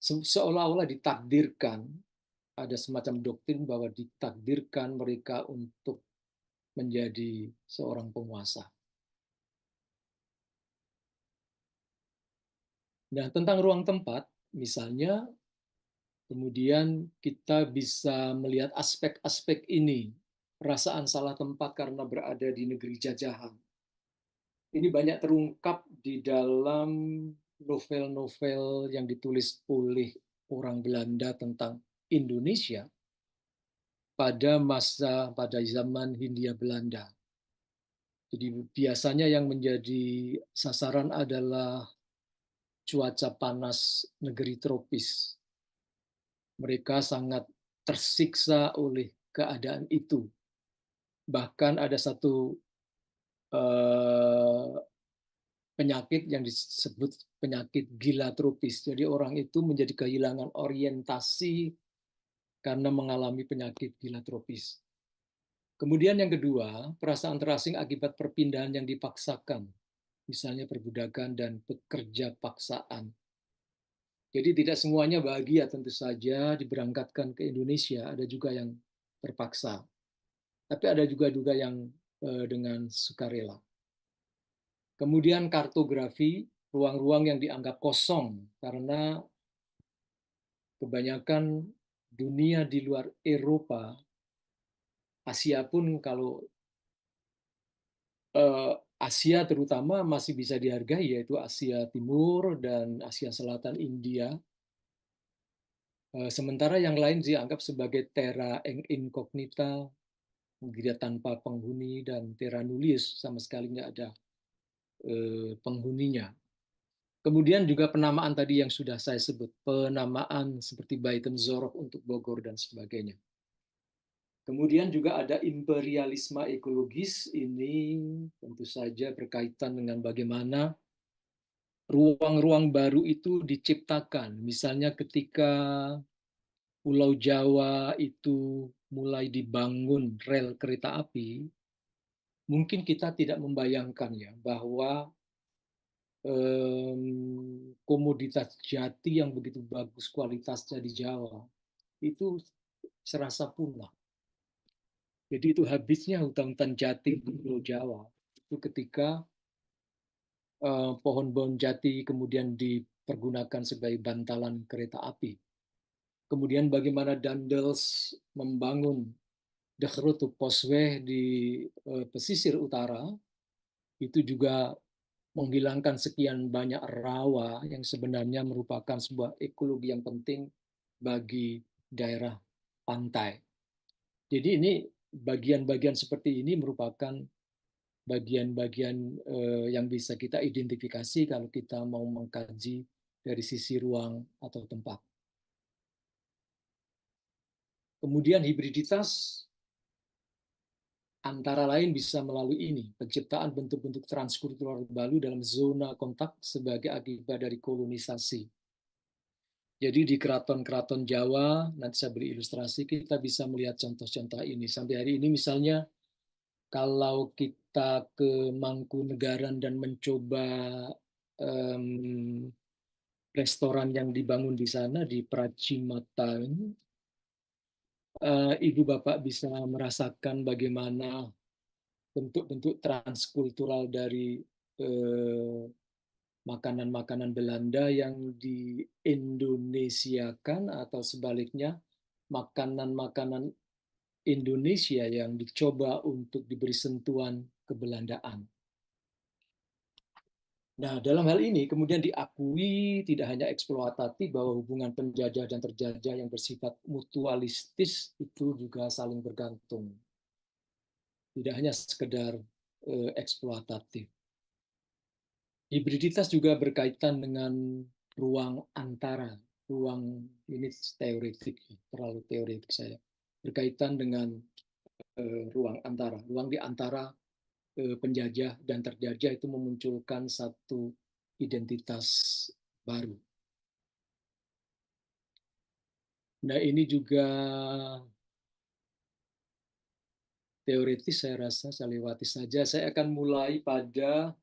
seolah-olah ditakdirkan, ada semacam doktrin bahwa ditakdirkan mereka untuk menjadi seorang penguasa. Nah, tentang ruang tempat, misalnya, kemudian kita bisa melihat aspek-aspek ini, perasaan salah tempat karena berada di negeri jajahan. Ini banyak terungkap di dalam novel-novel yang ditulis oleh orang Belanda tentang Indonesia pada zaman Hindia Belanda. Jadi biasanya yang menjadi sasaran adalah cuaca panas negeri tropis. Mereka sangat tersiksa oleh keadaan itu. Bahkan ada satu penyakit yang disebut penyakit gila tropis. Jadi orang itu menjadi kehilangan orientasi karena mengalami penyakit gila tropis. Kemudian yang kedua, perasaan terasing akibat perpindahan yang dipaksakan, misalnya perbudakan dan pekerja paksaan. Jadi tidak semuanya bahagia tentu saja diberangkatkan ke Indonesia, ada juga yang terpaksa. Tapi ada juga yang dengan sukarela. Kemudian kartografi, ruang-ruang yang dianggap kosong karena kebanyakan dunia di luar Eropa, Asia pun kalau Asia terutama masih bisa dihargai, yaitu Asia Timur dan Asia Selatan, India. Sementara yang lain dianggap sebagai terra incognita, tanpa penghuni, dan terra nullius, sama sekali nggak ada penghuninya. Kemudian juga penamaan tadi yang sudah saya sebut, penamaan seperti Buitenzorg untuk Bogor dan sebagainya. Kemudian juga ada imperialisme ekologis, ini tentu saja berkaitan dengan bagaimana ruang-ruang baru itu diciptakan. Misalnya ketika Pulau Jawa itu mulai dibangun rel kereta api, mungkin kita tidak membayangkan ya bahwa komoditas jati yang begitu bagus kualitasnya di Jawa itu serasa punah. Jadi itu habisnya hutan-hutan jati di Pulau Jawa. itu ketika pohon bon jati kemudian dipergunakan sebagai bantalan kereta api. Kemudian bagaimana Daendels membangun De Grote Posweg di pesisir utara, itu juga menghilangkan sekian banyak rawa yang sebenarnya merupakan sebuah ekologi yang penting bagi daerah pantai. Jadi ini bagian-bagian seperti ini merupakan bagian-bagian yang bisa kita identifikasi kalau kita mau mengkaji dari sisi ruang atau tempat. Kemudian hibriditas antara lain bisa melalui ini, penciptaan bentuk-bentuk transkultural baru dalam zona kontak sebagai akibat dari kolonisasi. Jadi di keraton-keraton Jawa, nanti saya beri ilustrasi, kita bisa melihat contoh-contoh ini. Sampai hari ini misalnya, kalau kita ke Mangkunegaran dan mencoba restoran yang dibangun di sana, di Pracimata, Ibu Bapak bisa merasakan bagaimana bentuk-bentuk transkultural dari makanan-makanan Belanda yang di-Indonesiakan atau sebaliknya makanan-makanan Indonesia yang dicoba untuk diberi sentuhan kebelandaan. Nah, dalam hal ini kemudian diakui tidak hanya eksploitatif bahwa hubungan penjajah dan terjajah yang bersifat mutualistis itu juga saling bergantung. Tidak hanya sekedar eksploitatif. Hibriditas juga berkaitan dengan ruang antara. Ruang ini teoretik, terlalu teoretik saya. Berkaitan dengan ruang antara. Ruang di antara penjajah dan terjajah itu memunculkan satu identitas baru. Nah, ini juga teoritis saya rasa, saya lewati saja. Saya akan mulai pada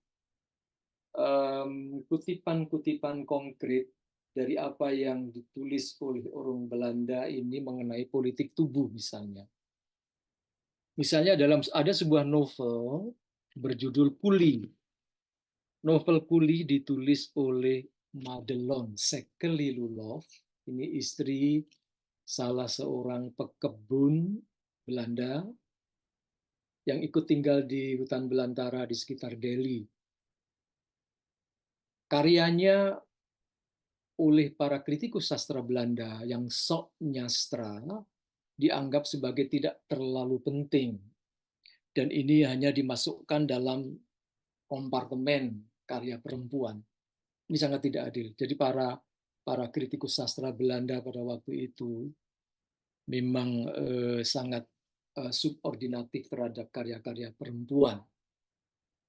kutipan-kutipan konkret dari apa yang ditulis oleh orang Belanda ini mengenai politik tubuh misalnya. Misalnya ada sebuah novel berjudul Kuli. Novel Kuli ditulis oleh Madelon Sekeli-Lulof. Ini istri salah seorang pekebun Belanda yang ikut tinggal di hutan belantara di sekitar Delhi. Karyanya oleh para kritikus sastra Belanda yang sok nyastra dianggap sebagai tidak terlalu penting. Dan ini hanya dimasukkan dalam kompartemen karya perempuan. Ini sangat tidak adil. Jadi para kritikus sastra Belanda pada waktu itu memang sangat subordinatif terhadap karya-karya perempuan.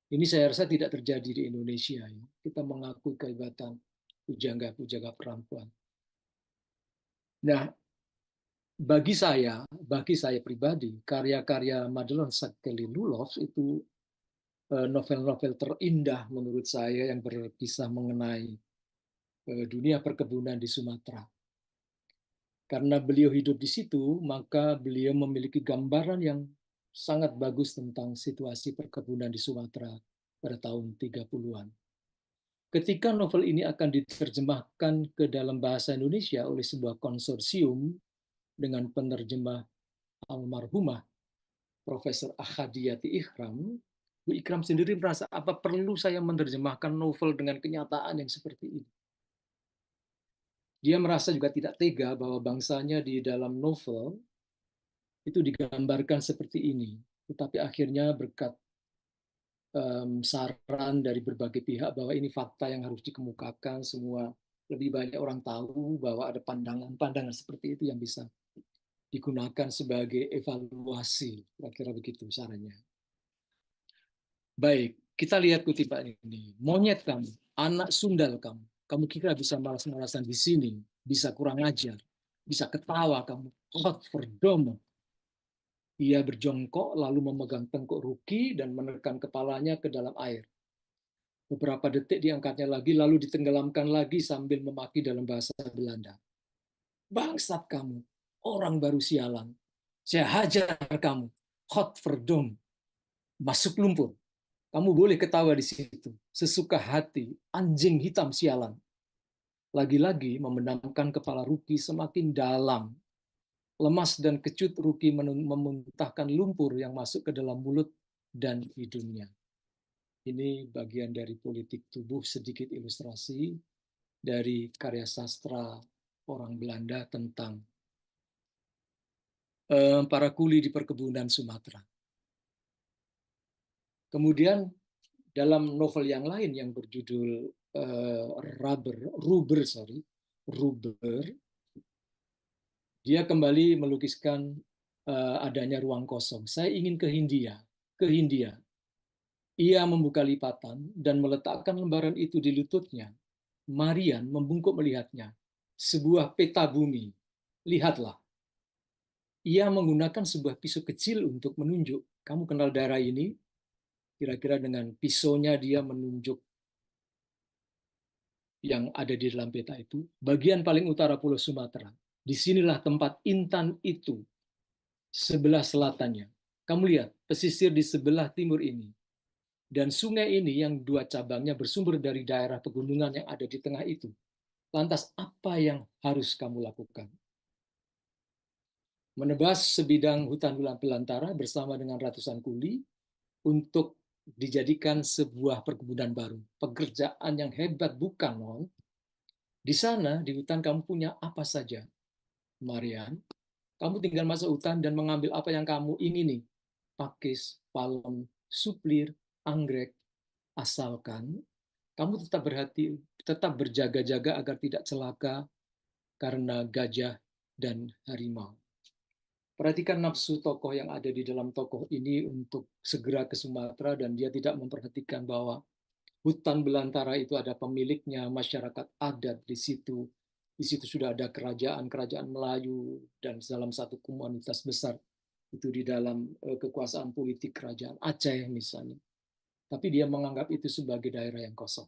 Ini saya rasa tidak terjadi di Indonesia. Ya. Kita mengakui kehebatan pujangga-pujangga perempuan. Nah, bagi saya pribadi, karya-karya Madelon Sekeli-Lulof itu novel-novel terindah menurut saya yang berkisah mengenai dunia perkebunan di Sumatera. Karena beliau hidup di situ, maka beliau memiliki gambaran yang sangat bagus tentang situasi perkebunan di Sumatera pada tahun 30-an. Ketika novel ini akan diterjemahkan ke dalam bahasa Indonesia oleh sebuah konsorsium dengan penerjemah almarhumah Profesor Ahadiyati Ikram, Bu Ikram sendiri merasa apa perlu saya menerjemahkan novel dengan kenyataan yang seperti ini. Dia merasa juga tidak tega bahwa bangsanya di dalam novel itu digambarkan seperti ini. Tetapi akhirnya berkat saran dari berbagai pihak bahwa ini fakta yang harus dikemukakan, semua lebih banyak orang tahu bahwa ada pandangan-pandangan seperti itu yang bisa digunakan sebagai evaluasi, kira-kira begitu sarannya. Baik, kita lihat kutipan ini. Monyet kamu, anak sundal kamu, kamu kira bisa malas-malasan di sini, bisa kurang ajar, bisa ketawa kamu, hot for domo. Ia berjongkok lalu memegang tengkuk Ruki dan menekan kepalanya ke dalam air. Beberapa detik diangkatnya lagi lalu ditenggelamkan lagi sambil memaki dalam bahasa Belanda. Bangsat kamu, orang baru sialan. Saya hajar kamu, hot for dom. Masuk lumpur. Kamu boleh ketawa di situ, sesuka hati, anjing hitam sialan. Lagi-lagi membenamkan kepala Ruki semakin dalam. Lemas dan kecut, Ruki memuntahkan lumpur yang masuk ke dalam mulut dan hidungnya. Ini bagian dari politik tubuh, sedikit ilustrasi dari karya sastra orang Belanda tentang para kuli di perkebunan Sumatera. Kemudian dalam novel yang lain yang berjudul Ruber, dia kembali melukiskan adanya ruang kosong. Saya ingin ke Hindia. Ia membuka lipatan dan meletakkan lembaran itu di lututnya. Marian membungkuk melihatnya. Sebuah peta bumi. Lihatlah. Ia menggunakan sebuah pisau kecil untuk menunjuk. Kamu kenal daerah ini? Kira-kira dengan pisaunya dia menunjuk yang ada di dalam peta itu. Bagian paling utara Pulau Sumatera. Disinilah tempat Intan itu. Sebelah selatannya. Kamu lihat, pesisir di sebelah timur ini. Dan sungai ini yang dua cabangnya bersumber dari daerah pegunungan yang ada di tengah itu. Lantas apa yang harus kamu lakukan? Menebas sebidang hutan belantara bersama dengan ratusan kuli untuk dijadikan sebuah perkebunan baru. Pekerjaan yang hebat bukan, non? Di sana, di hutan kamu punya apa saja. Marian, kamu tinggal masuk hutan dan mengambil apa yang kamu ingini. Pakis, palem, suplir, anggrek. Asalkan kamu tetap berjaga-jaga agar tidak celaka karena gajah dan harimau. Perhatikan nafsu tokoh yang ada di dalam tokoh ini untuk segera ke Sumatera, dan dia tidak memperhatikan bahwa hutan belantara itu ada pemiliknya, masyarakat adat di situ. Di situ sudah ada kerajaan Melayu, dan dalam satu komunitas besar itu di dalam kekuasaan politik kerajaan Aceh misalnya. Tapi dia menganggap itu sebagai daerah yang kosong.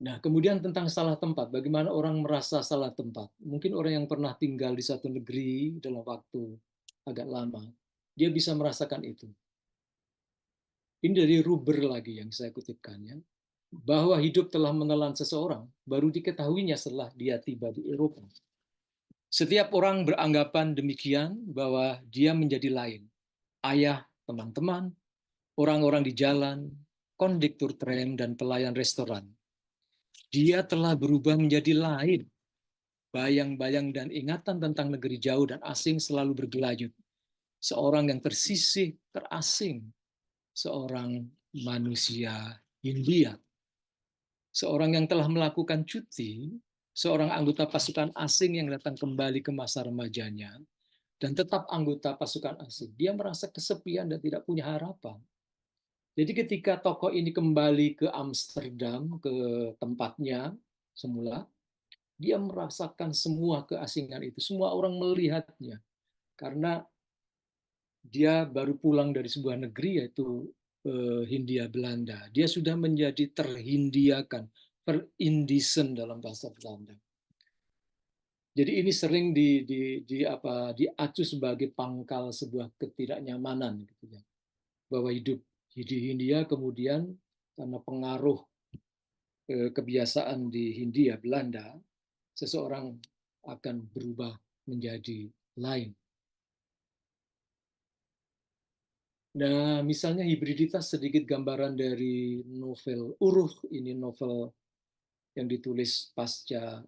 Nah, kemudian tentang salah tempat, bagaimana orang merasa salah tempat. Mungkin orang yang pernah tinggal di satu negeri dalam waktu agak lama, dia bisa merasakan itu. Ini dari Ruber lagi yang saya kutipkannya, bahwa hidup telah menelan seseorang, baru diketahuinya setelah dia tiba di Eropa. Setiap orang beranggapan demikian, bahwa dia menjadi lain. Ayah, teman-teman, orang-orang di jalan, kondektur tram, dan pelayan restoran. Dia telah berubah menjadi lain. Bayang-bayang dan ingatan tentang negeri jauh dan asing selalu bergelayut. Seorang yang tersisih, terasing. Seorang manusia Hindia. Seorang yang telah melakukan cuti, seorang anggota pasukan asing yang datang kembali ke masa remajanya, dan tetap anggota pasukan asing. Dia merasa kesepian dan tidak punya harapan. Jadi ketika tokoh ini kembali ke Amsterdam, ke tempatnya semula, dia merasakan semua keasingan itu. Semua orang melihatnya. Karena dia baru pulang dari sebuah negeri, yaitu Hindia Belanda. Dia sudah menjadi terhindiakan, perindisen dalam bahasa Belanda. Jadi ini sering diacu sebagai pangkal sebuah ketidaknyamanan, gitu ya. Bahwa hidup di Hindia kemudian karena pengaruh kebiasaan di Hindia Belanda, seseorang akan berubah menjadi lain. Nah, misalnya hibriditas, sedikit gambaran dari novel Uruh. Ini novel yang ditulis pasca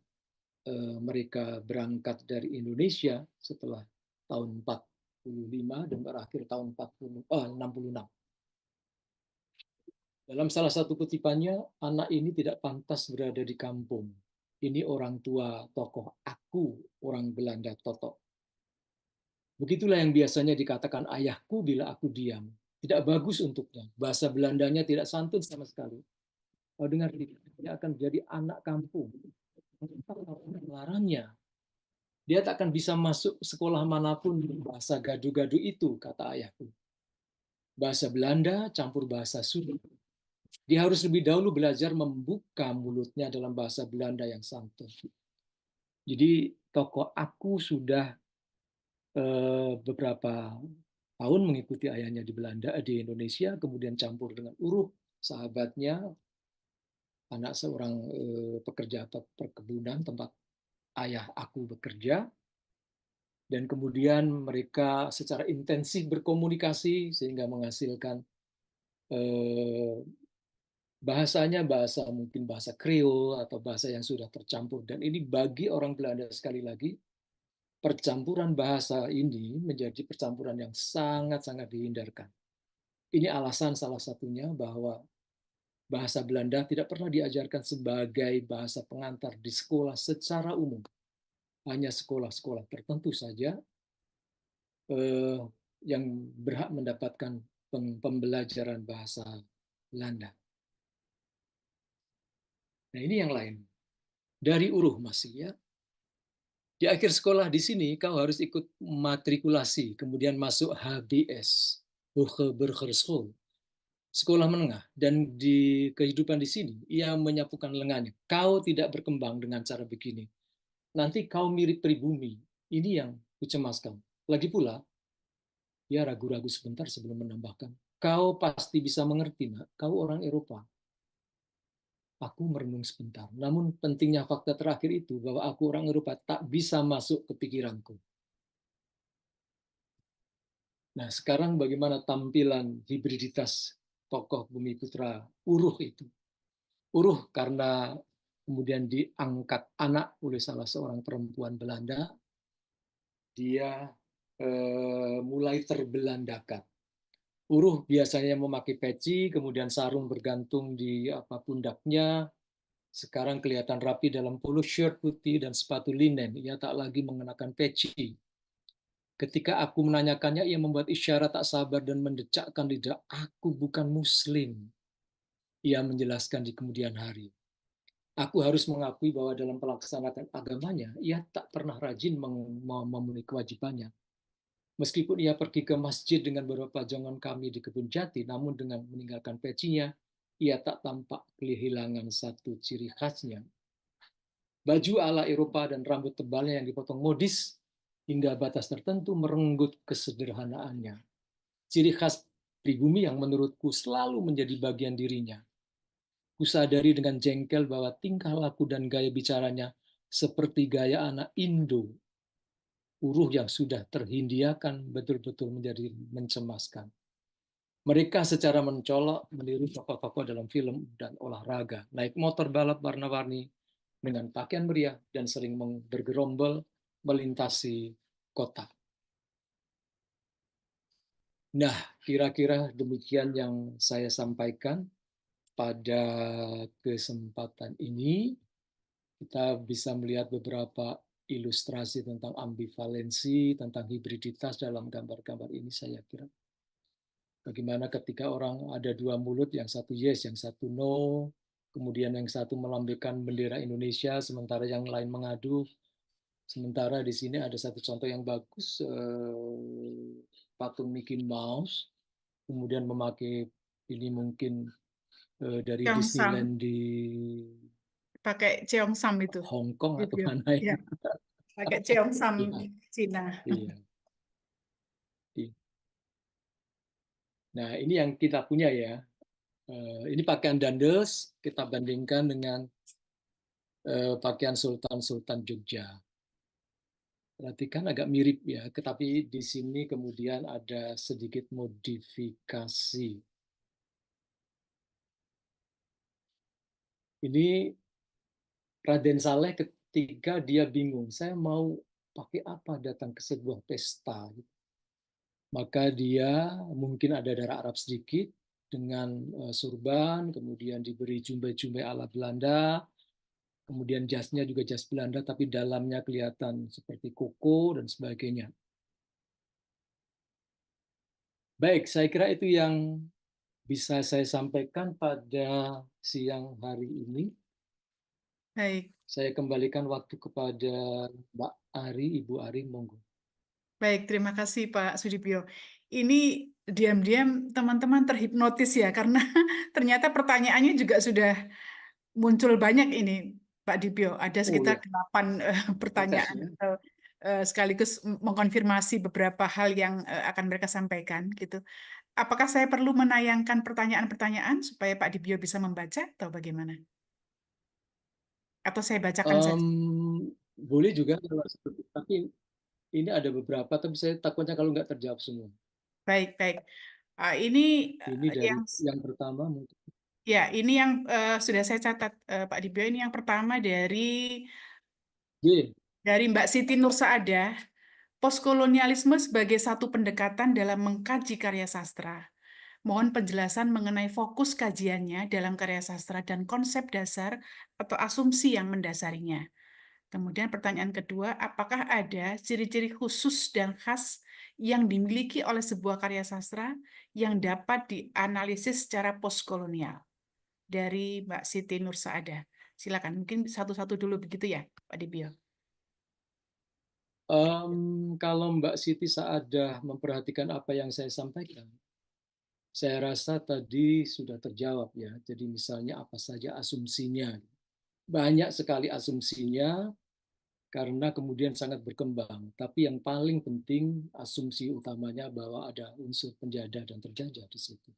mereka berangkat dari Indonesia setelah tahun 45 dan berakhir tahun 66. Dalam salah satu kutipannya, anak ini tidak pantas berada di kampung. Ini orang tua tokoh, aku orang Belanda Totok. Begitulah yang biasanya dikatakan ayahku bila aku diam. Tidak bagus untuknya. Bahasa Belandanya tidak santun sama sekali. Kalau dengar dia akan menjadi anak kampung. Melarangnya. Dia tak akan bisa masuk sekolah manapun bahasa gadu-gadu itu, kata ayahku. Bahasa Belanda campur bahasa Sunda. Dia harus lebih dahulu belajar membuka mulutnya dalam bahasa Belanda yang santun. Jadi tokoh aku sudah beberapa tahun mengikuti ayahnya di Belanda, di Indonesia, kemudian campur dengan Uruh, sahabatnya, anak seorang pekerja perkebunan tempat ayah aku bekerja, dan kemudian mereka secara intensif berkomunikasi sehingga menghasilkan bahasanya mungkin bahasa Creole atau bahasa yang sudah tercampur. Dan ini bagi orang Belanda sekali lagi, percampuran bahasa ini menjadi percampuran yang sangat-sangat dihindarkan. Ini alasan salah satunya bahwa bahasa Belanda tidak pernah diajarkan sebagai bahasa pengantar di sekolah secara umum. Hanya sekolah-sekolah tertentu saja yang berhak mendapatkan pembelajaran bahasa Belanda. Nah, ini yang lain. Dari Uruh masih ya. Di akhir sekolah di sini kau harus ikut matrikulasi, kemudian masuk HBS, Hogeschool, sekolah menengah. Dan di kehidupan di sini, ia menyapukan lengannya. Kau tidak berkembang dengan cara begini. Nanti kau mirip pribumi. Ini yang kucemaskan. Lagi pula, ia ragu-ragu sebentar sebelum menambahkan. Kau pasti bisa mengerti, nak. Kau orang Eropa. Aku merenung sebentar. Namun pentingnya fakta terakhir itu bahwa aku orang Eropa tak bisa masuk ke pikiranku. Nah, sekarang bagaimana tampilan hibriditas tokoh Bumiputra Uruh itu? Uruh karena kemudian diangkat anak oleh salah seorang perempuan Belanda, dia mulai terbelandakan. Uruh biasanya memakai peci, kemudian sarung bergantung di pundaknya. Sekarang kelihatan rapi dalam polo shirt putih dan sepatu linen. Ia tak lagi mengenakan peci. Ketika aku menanyakannya, ia membuat isyarat tak sabar dan mendecakkan lidah. Aku bukan Muslim. Ia menjelaskan di kemudian hari. Aku harus mengakui bahwa dalam pelaksanaan agamanya, ia tak pernah rajin memenuhi kewajibannya. Meskipun ia pergi ke masjid dengan beberapa jongan kami di Kebun Jati, namun dengan meninggalkan pecinya, ia tak tampak kehilangan satu ciri khasnya. Baju ala Eropa dan rambut tebalnya yang dipotong modis hingga batas tertentu merenggut kesederhanaannya. Ciri khas pribumi yang menurutku selalu menjadi bagian dirinya. Kusadari dengan jengkel bahwa tingkah laku dan gaya bicaranya seperti gaya anak Indo. Uruh yang sudah terhindiakan betul-betul menjadi mencemaskan. Mereka secara mencolok meniru tokoh-tokoh dalam film dan olahraga, naik motor balap warna-warni dengan pakaian meriah dan sering bergerombol melintasi kota. Nah, kira-kira demikian yang saya sampaikan pada kesempatan ini. Kita bisa melihat beberapa ilustrasi tentang ambivalensi, tentang hibriditas dalam gambar-gambar ini, saya kira. Bagaimana ketika orang ada dua mulut, yang satu yes, yang satu no, kemudian yang satu melambaikan bendera Indonesia, sementara yang lain mengadu. Sementara di sini ada satu contoh yang bagus, patung Mickey Mouse, kemudian memakai ini mungkin dari Cheongsam, Disneyland di pakai Cheongsam itu. Hong Kong atau Video. mana Ya, ya? pakai Cheongsam Iya, Cina. iya. Nah, ini yang kita punya ya. Ini pakaian dandes, kita bandingkan dengan pakaian Sultan-Sultan Jogja. Perhatikan agak mirip ya, tetapi di sini kemudian ada sedikit modifikasi. Ini Raden Saleh ketika dia bingung, saya mau pakai apa datang ke sebuah pesta. Maka dia mungkin ada darah Arab sedikit dengan surban, kemudian diberi jumbai-jumbai ala Belanda, kemudian jasnya juga jas Belanda, tapi dalamnya kelihatan seperti koko dan sebagainya. Baik, saya kira itu yang bisa saya sampaikan pada siang hari ini. Baik, Saya kembalikan waktu kepada Mbak Ari, Ibu Ari, monggo. baik, terima kasih Pak Sudibyo. Ini diam-diam teman-teman terhipnotis ya, karena ternyata pertanyaannya juga sudah muncul banyak ini, Pak Dibyo. Ada Oh sekitar ya, 8 pertanyaan ya. atau sekaligus mengkonfirmasi beberapa hal yang akan mereka sampaikan gitu. Apakah saya perlu menayangkan pertanyaan-pertanyaan supaya Pak Dibio bisa membaca atau bagaimana? Atau saya bacakan saja? Boleh juga kalau seperti, tapi ini ada beberapa, tapi saya takutnya kalau nggak terjawab semua. Baik, baik. Ini Ini dari yang yang pertama mungkin. ya, ini yang sudah saya catat Pak Dibio. Ini yang pertama J. dari Mbak Siti Nur Saadah. Postkolonialisme sebagai satu pendekatan dalam mengkaji karya sastra. Mohon penjelasan mengenai fokus kajiannya dalam karya sastra dan konsep dasar atau asumsi yang mendasarinya. Kemudian pertanyaan kedua, apakah ada ciri-ciri khusus dan khas yang dimiliki oleh sebuah karya sastra yang dapat dianalisis secara postkolonial? Dari Mbak Siti Nur Saadah. Silakan, mungkin satu-satu dulu begitu ya, Pak Dibio. Kalau Mbak Siti Saadah memperhatikan apa yang saya sampaikan, saya rasa tadi sudah terjawab ya. Jadi misalnya apa saja asumsinya. Banyak sekali asumsinya karena kemudian sangat berkembang. Tapi yang paling penting asumsi utamanya bahwa ada unsur penjajah dan terjajah di situ.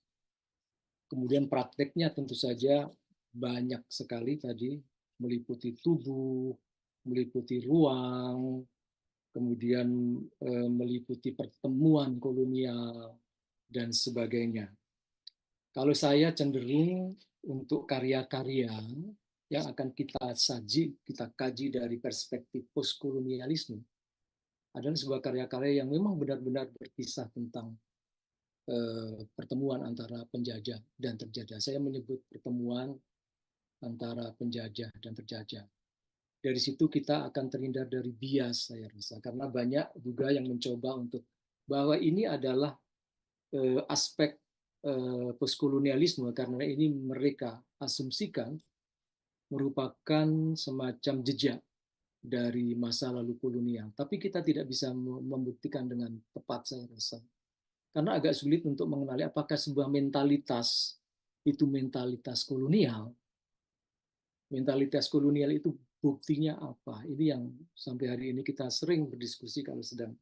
Kemudian prakteknya tentu saja banyak sekali tadi, meliputi tubuh, meliputi ruang, kemudian meliputi pertemuan kolonial, dan sebagainya. Kalau saya cenderung untuk karya-karya yang akan kita kaji dari perspektif postkolonialisme, adalah sebuah karya-karya yang memang benar-benar berkisah tentang pertemuan antara penjajah dan terjajah. Saya menyebut pertemuan antara penjajah dan terjajah. Dari situ kita akan terhindar dari bias, saya rasa, karena banyak juga yang mencoba untuk bahwa ini adalah aspek postkolonialisme, karena ini mereka asumsikan merupakan semacam jejak dari masa lalu kolonial. Tapi kita tidak bisa membuktikan dengan tepat, saya rasa, karena agak sulit untuk mengenali apakah sebuah mentalitas itu mentalitas kolonial. Mentalitas kolonial itu buktinya apa? Ini yang sampai hari ini kita sering berdiskusi kalau sedang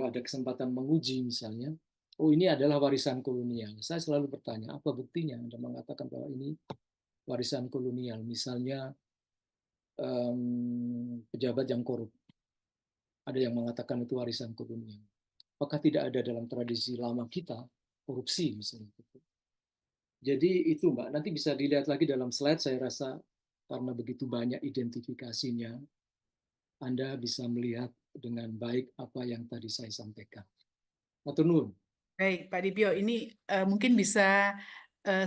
ada kesempatan menguji misalnya. Oh, ini adalah warisan kolonial. Saya selalu bertanya, apa buktinya Anda mengatakan bahwa ini warisan kolonial? Misalnya pejabat yang korup. Ada yang mengatakan itu warisan kolonial. Apakah tidak ada dalam tradisi lama kita korupsi misalnya? Jadi itu Mbak, nanti bisa dilihat lagi dalam slide, saya rasa karena begitu banyak identifikasinya, Anda bisa melihat dengan baik apa yang tadi saya sampaikan. Matur nuwun. Baik, Pak Dibio, ini mungkin bisa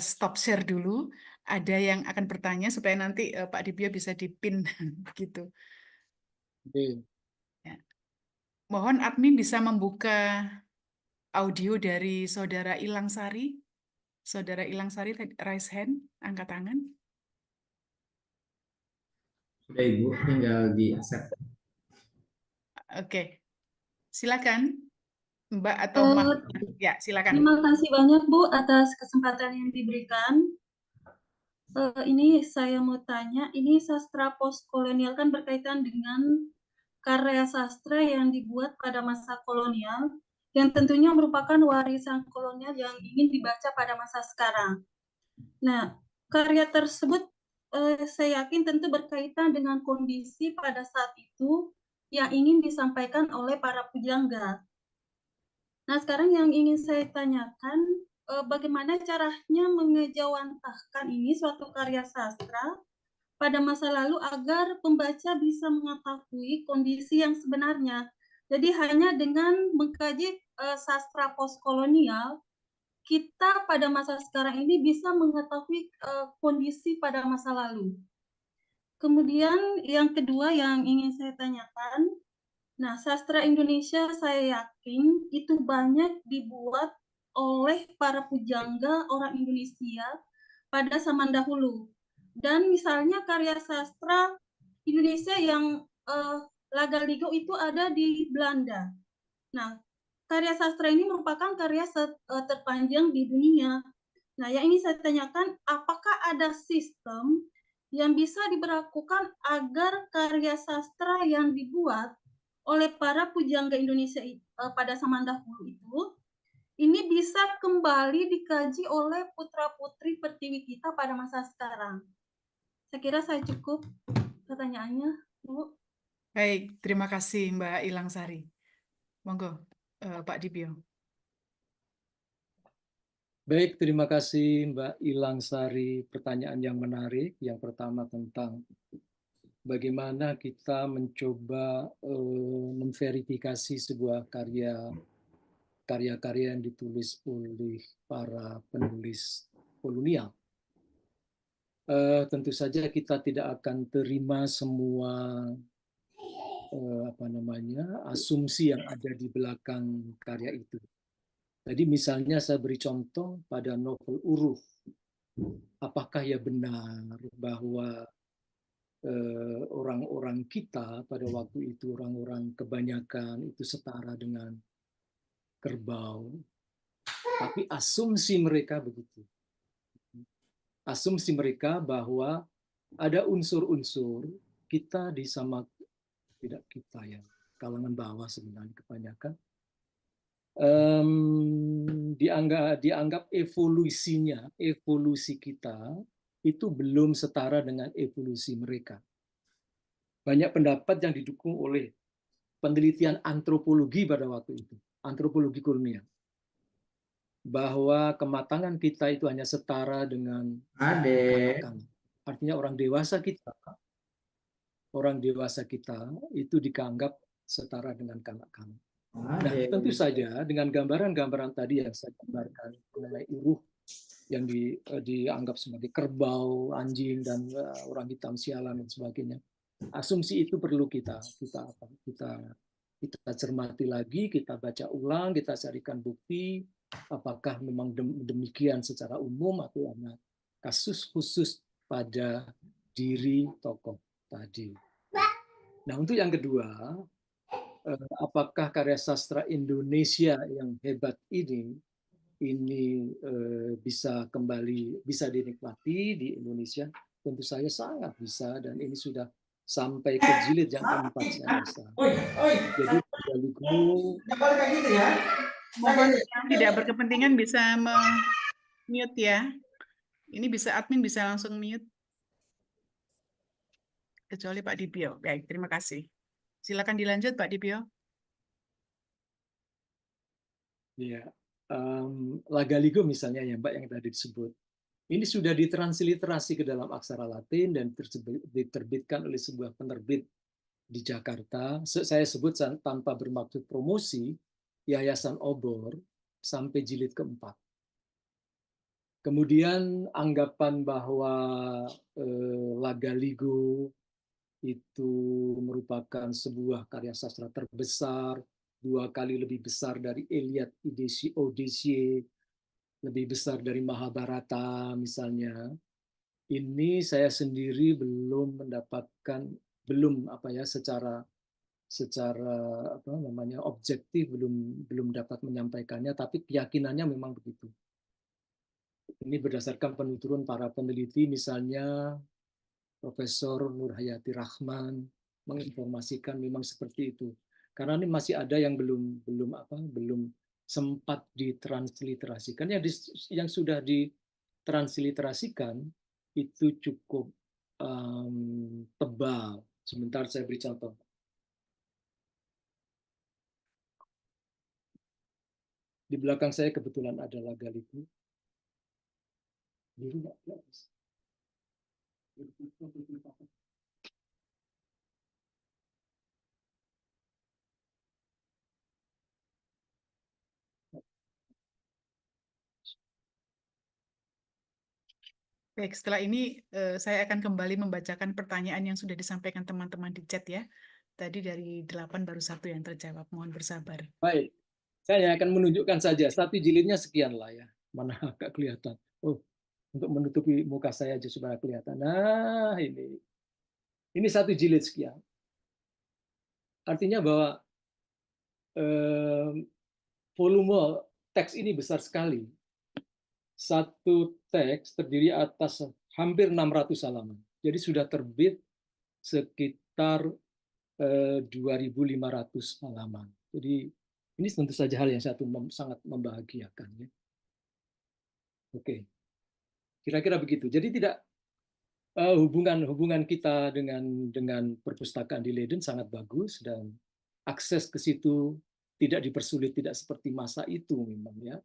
stop share dulu. Ada yang akan bertanya supaya nanti Pak Dibio bisa dipin gitu. Oke. Ya. Mohon admin bisa membuka audio dari Saudara Ilang Sari. Saudara Ilang Sari, raise hand, angkat tangan. Sudah Ibu, tinggal di accept. Oke, silakan Mbak atau Mas. Ya, silakan. Terima kasih banyak Bu atas kesempatan yang diberikan. Ini saya mau tanya, ini sastra postkolonial kan berkaitan dengan karya sastra yang dibuat pada masa kolonial, yang tentunya merupakan warisan kolonial yang ingin dibaca pada masa sekarang. Nah, karya tersebut saya yakin tentu berkaitan dengan kondisi pada saat itu yang ingin disampaikan oleh para pujangga. Nah, sekarang yang ingin saya tanyakan, bagaimana caranya mengejawantahkan ini suatu karya sastra pada masa lalu agar pembaca bisa mengetahui kondisi yang sebenarnya. Jadi hanya dengan mengkaji sastra postkolonial, kita pada masa sekarang ini bisa mengetahui kondisi pada masa lalu. Kemudian yang kedua yang ingin saya tanyakan, nah, sastra Indonesia saya yakin itu banyak dibuat oleh para pujangga orang Indonesia pada zaman dahulu. Dan misalnya karya sastra Indonesia yang laga-ligo itu ada di Belanda. Nah, karya sastra ini merupakan karya terpanjang di dunia. Nah, yang ingin saya tanyakan, apakah ada sistem yang bisa diberlakukan agar karya sastra yang dibuat oleh para pujangga Indonesia pada zaman dahulu itu, ini bisa kembali dikaji oleh putra-putri pertiwi kita pada masa sekarang. Saya kira saya cukup pertanyaannya, Bu. Baik, terima kasih Mbak Ilang Sari. Monggo, Pak Dibio. Baik, terima kasih Mbak Ilang Sari. Pertanyaan yang menarik. Yang pertama tentang bagaimana kita mencoba memverifikasi sebuah karya-karya yang ditulis oleh para penulis kolonial. Tentu saja kita tidak akan terima semua asumsi yang ada di belakang karya itu. Jadi misalnya saya beri contoh pada novel Uruf. Apakah ya benar bahwa orang-orang kita pada waktu itu, orang-orang kebanyakan itu setara dengan kerbau? Tapi asumsi mereka begitu. Asumsi mereka bahwa ada unsur-unsur kita tidak kita ya, kalangan bawah sebenarnya kebanyakan, dianggap evolusi kita itu belum setara dengan evolusi mereka. Banyak pendapat yang didukung oleh penelitian antropologi pada waktu itu, antropologi kolonial, bahwa kematangan kita itu hanya setara dengan kanak-kanak. Artinya orang dewasa kita itu dianggap setara dengan kanak-kanak. Nah, tentu saja dengan gambaran-gambaran tadi yang saya gambarkan mengenai Uruf yang dianggap sebagai kerbau, anjing, dan orang hitam sialan dan sebagainya. Asumsi itu perlu kita cermati lagi, kita baca ulang, kita carikan bukti apakah memang demikian secara umum atau ada kasus khusus pada diri tokoh tadi. Nah, untuk yang kedua, apakah karya sastra Indonesia yang hebat ini bisa dinikmati di Indonesia? Tentu saja sangat bisa, dan ini sudah sampai ke jilid yang keempat saya rasa. Jadi mohon yang tidak berkepentingan bisa mute ya. Ini bisa admin bisa langsung mute. Kecuali Pak Dibio. Baik, terima kasih. Silakan dilanjut Pak Dibio. Ya, Lagaligo misalnya ya Mbak yang tadi disebut. Ini sudah ditransliterasi ke dalam aksara Latin dan diterbitkan oleh sebuah penerbit di Jakarta. Saya sebut tanpa bermaksud promosi, Yayasan Obor, sampai jilid keempat. Kemudian anggapan bahwa Lagaligo itu merupakan sebuah karya sastra terbesar, 2 kali lebih besar dari Iliad, Odyssey, lebih besar dari Mahabharata misalnya. Ini saya sendiri belum mendapatkan, secara objektif belum dapat menyampaikannya, tapi keyakinannya memang begitu. Ini berdasarkan penuturan para peneliti, misalnya Profesor Nur Hayati Rahman menginformasikan memang seperti itu. Karena ini masih ada yang belum sempat ditransliterasikan. Yang sudah ditransliterasikan itu cukup tebal. Sebentar saya beri contoh. Di belakang saya kebetulan ada Lagaligo. Baik, setelah ini saya akan kembali membacakan pertanyaan yang sudah disampaikan teman-teman di chat ya. Tadi dari 8 baru 1 yang terjawab. Mohon bersabar. Baik, saya akan menunjukkan saja. 1 jilidnya sekian lah ya. Mana agak kelihatan. Oh, untuk menutupi muka saya aja supaya kelihatan. Nah, ini 1 jilid sekian. Artinya bahwa volume teks ini besar sekali. 1 teks terdiri atas hampir 600 halaman. Jadi sudah terbit sekitar 2.500 halaman. Jadi ini tentu saja hal yang sangat membahagiakan. Ya. Oke, kira-kira begitu. Jadi tidak hubungan kita dengan perpustakaan di Leiden sangat bagus dan akses ke situ tidak dipersulit, tidak seperti masa itu memang ya.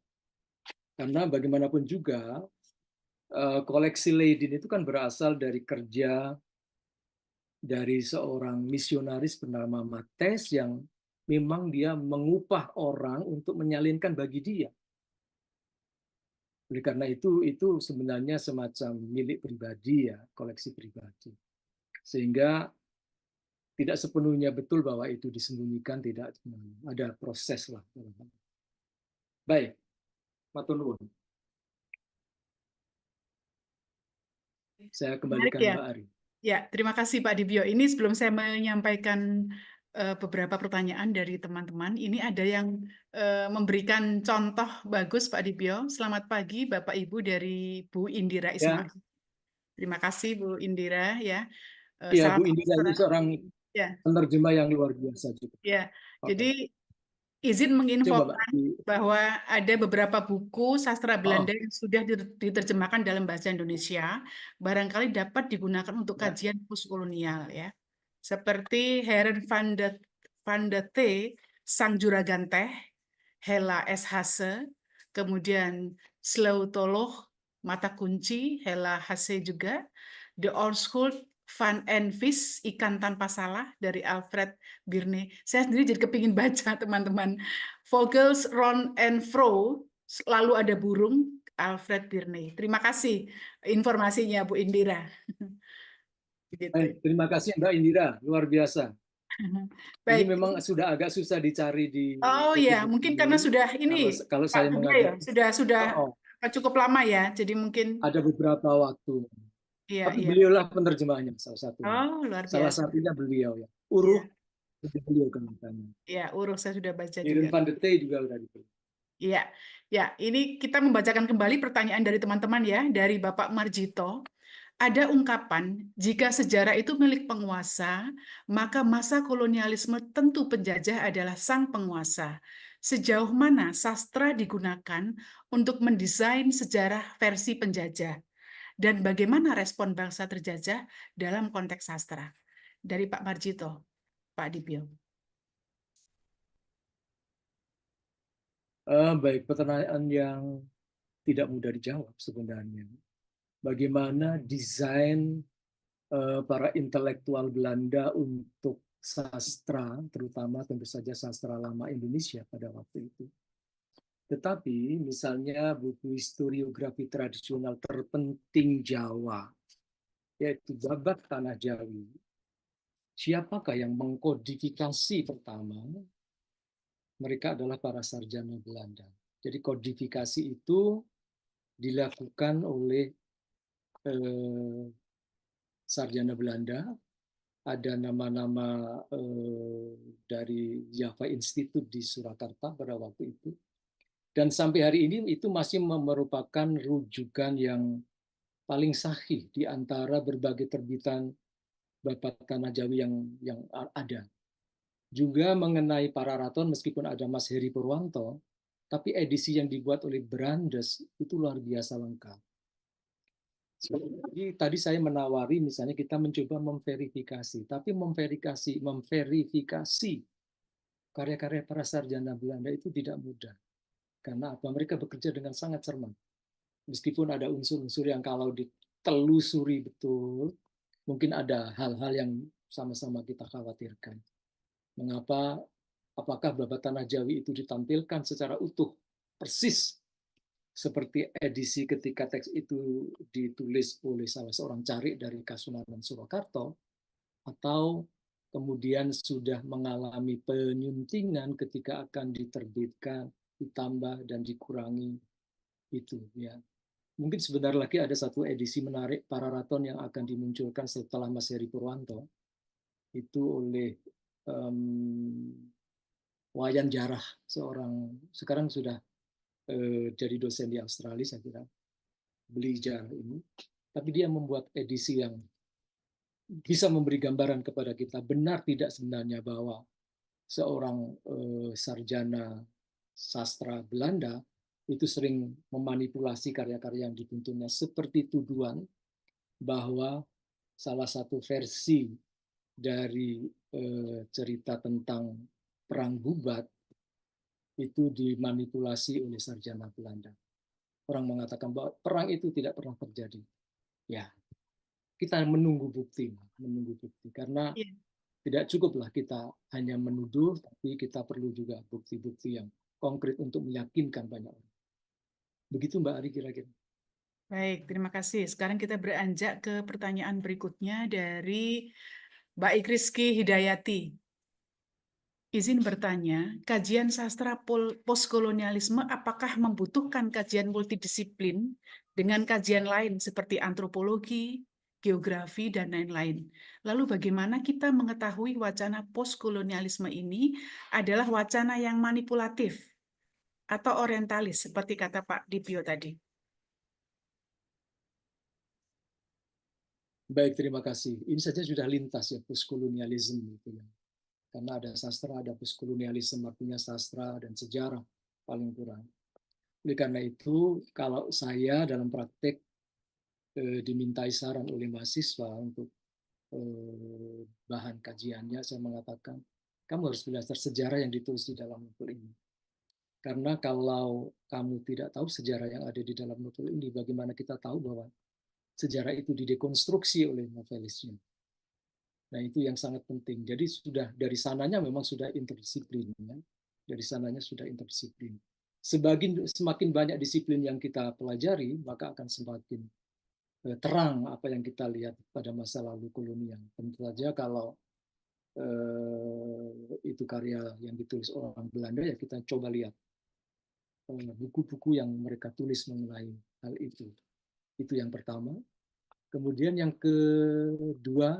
Karena bagaimanapun juga koleksi Leiden itu kan berasal dari kerja dari seorang misionaris bernama Matthes yang memang dia mengupah orang untuk menyalinkan bagi dia. Oleh karena itu sebenarnya semacam milik pribadi ya, koleksi pribadi. Sehingga tidak sepenuhnya betul bahwa itu disembunyikan, tidak ada proses lah. Baik, matur nuwun. Saya kembalikan Menarik ya. Mbak Ari. Ya, terima kasih Pak Dibyo. Ini sebelum saya menyampaikan beberapa pertanyaan dari teman-teman, ini ada yang memberikan contoh bagus Pak Dibyo. Selamat pagi Bapak Ibu dari Bu Indira Ismail. Ya. Terima kasih Bu Indira ya. Iya, Salam Bu Indira ini seorang ya. penerjemah yang luar biasa juga. Ya, Oke. jadi izin Coba, menginfokan Mbak. bahwa ada beberapa buku sastra Belanda yang sudah diterjemahkan dalam bahasa Indonesia, barangkali dapat digunakan untuk Ya. kajian postkolonial ya. Seperti Heren van de Thee, Sang Juragan Teh, Hella S. Hase, kemudian Sleutoloch, Mata Kunci, Hella Hase juga, The Oorschot van en Vis, Ikan Tanpa Salah dari Alfred Birne. Saya sendiri jadi kepingin baca teman-teman. Vogels Ron and Fro, lalu ada burung, Alfred Birne. Terima kasih informasinya Bu Indira. Baik, terima kasih Mbak Indira, luar biasa. Baik. Ini memang sudah agak susah dicari di Oh ya, buku-buku mungkin karena sudah ini kalau Pak saya Budia ya, mengajar sudah cukup lama ya, jadi mungkin ada beberapa waktu. iya Tapi iya. beliaulah penerjemahnya salah satunya. Oh, luar Salah biasa. satunya beliau ya. Uruh beliau kan katanya. Ya, Uruh saya sudah baca Heren juga. van de Thee juga udah dibeli. Iya, ya, ini kita membacakan kembali pertanyaan dari teman-teman ya, dari Bapak Marjito. Ada ungkapan, jika sejarah itu milik penguasa, maka masa kolonialisme tentu penjajah adalah sang penguasa. Sejauh mana sastra digunakan untuk mendesain sejarah versi penjajah? Dan bagaimana respon bangsa terjajah dalam konteks sastra? Dari Pak Marjito, Pak Dibyo. Baik, pertanyaan yang tidak mudah dijawab sebenarnya. Bagaimana desain para intelektual Belanda untuk sastra, terutama tentu saja sastra lama Indonesia pada waktu itu. Tetapi misalnya buku historiografi tradisional terpenting Jawa, yaitu Babat Tanah Jawi. Siapakah yang mengkodifikasi pertama? Mereka adalah para sarjana Belanda. Jadi kodifikasi itu dilakukan oleh sarjana Belanda. Ada nama-nama dari Java Institute di Surakarta pada waktu itu. Dan sampai hari ini itu masih merupakan rujukan yang paling sahih di antara berbagai terbitan Babat Tanah Jawi yang ada. Juga mengenai Pararaton, meskipun ada Mas Heri Purwanto, tapi edisi yang dibuat oleh Brandes itu luar biasa lengkap. Jadi tadi saya menawari misalnya kita mencoba memverifikasi, tapi memverifikasi karya-karya para sarjana Belanda itu tidak mudah. Karena apa? Mereka bekerja dengan sangat cermat. Meskipun ada unsur-unsur yang kalau ditelusuri betul, mungkin ada hal-hal yang sama-sama kita khawatirkan. Mengapa? Apakah Babat Tanah Jawi itu ditampilkan secara utuh, persis seperti edisi ketika teks itu ditulis oleh salah seorang cari dari Kasunanan Surakarta, atau kemudian sudah mengalami penyuntingan ketika akan diterbitkan, ditambah dan dikurangi itu ya. Mungkin sebentar lagi ada satu edisi menarik Pararaton yang akan dimunculkan setelah Mas Heri Purwanto, itu oleh Wayan Jarah, seorang sekarang sudah jadi dosen di Australia saya kira, beli Jarah ini, tapi dia membuat edisi yang bisa memberi gambaran kepada kita benar tidak sebenarnya bahwa seorang sarjana sastra Belanda itu sering memanipulasi karya-karya yang dituntunnya, seperti tuduhan bahwa salah satu versi dari cerita tentang Perang Bubat itu dimanipulasi oleh sarjana Belanda. Orang mengatakan bahwa perang itu tidak pernah terjadi. Ya, kita menunggu bukti, karena Iya. tidak cukuplah kita hanya menuduh, tapi kita perlu juga bukti-bukti yang konkret untuk meyakinkan banyak orang. Begitu Mbak Ari kira-kira. Baik, terima kasih. Sekarang kita beranjak ke pertanyaan berikutnya dari Mbak Ikriski Hidayati. Izin bertanya, kajian sastra postkolonialisme apakah membutuhkan kajian multidisiplin dengan kajian lain seperti antropologi, geografi, dan lain-lain? Lalu bagaimana kita mengetahui wacana postkolonialisme ini adalah wacana yang manipulatif atau orientalis, seperti kata Pak Dipio tadi? Baik, terima kasih. Ini saja sudah lintas ya, postkolonialisme gitu ya. Karena ada sastra, ada postkolonialisme, artinya sastra dan sejarah paling kurang. Oleh karena itu, kalau saya dalam praktek dimintai saran oleh mahasiswa untuk bahan kajiannya, saya mengatakan, kamu harus belajar sejarah yang ditulis di dalam novel ini. Karena kalau kamu tidak tahu sejarah yang ada di dalam novel ini, bagaimana kita tahu bahwa sejarah itu didekonstruksi oleh novelisnya. Nah, itu yang sangat penting. Jadi sudah dari sananya memang sudah interdisiplin. Ya. Dari sananya sudah interdisiplin. Semakin banyak disiplin yang kita pelajari, maka akan semakin terang apa yang kita lihat pada masa lalu kolonial. Tentu saja kalau itu karya yang ditulis orang Belanda, ya kita coba lihat buku-buku yang mereka tulis mengenai hal itu. Itu yang pertama. Kemudian yang kedua,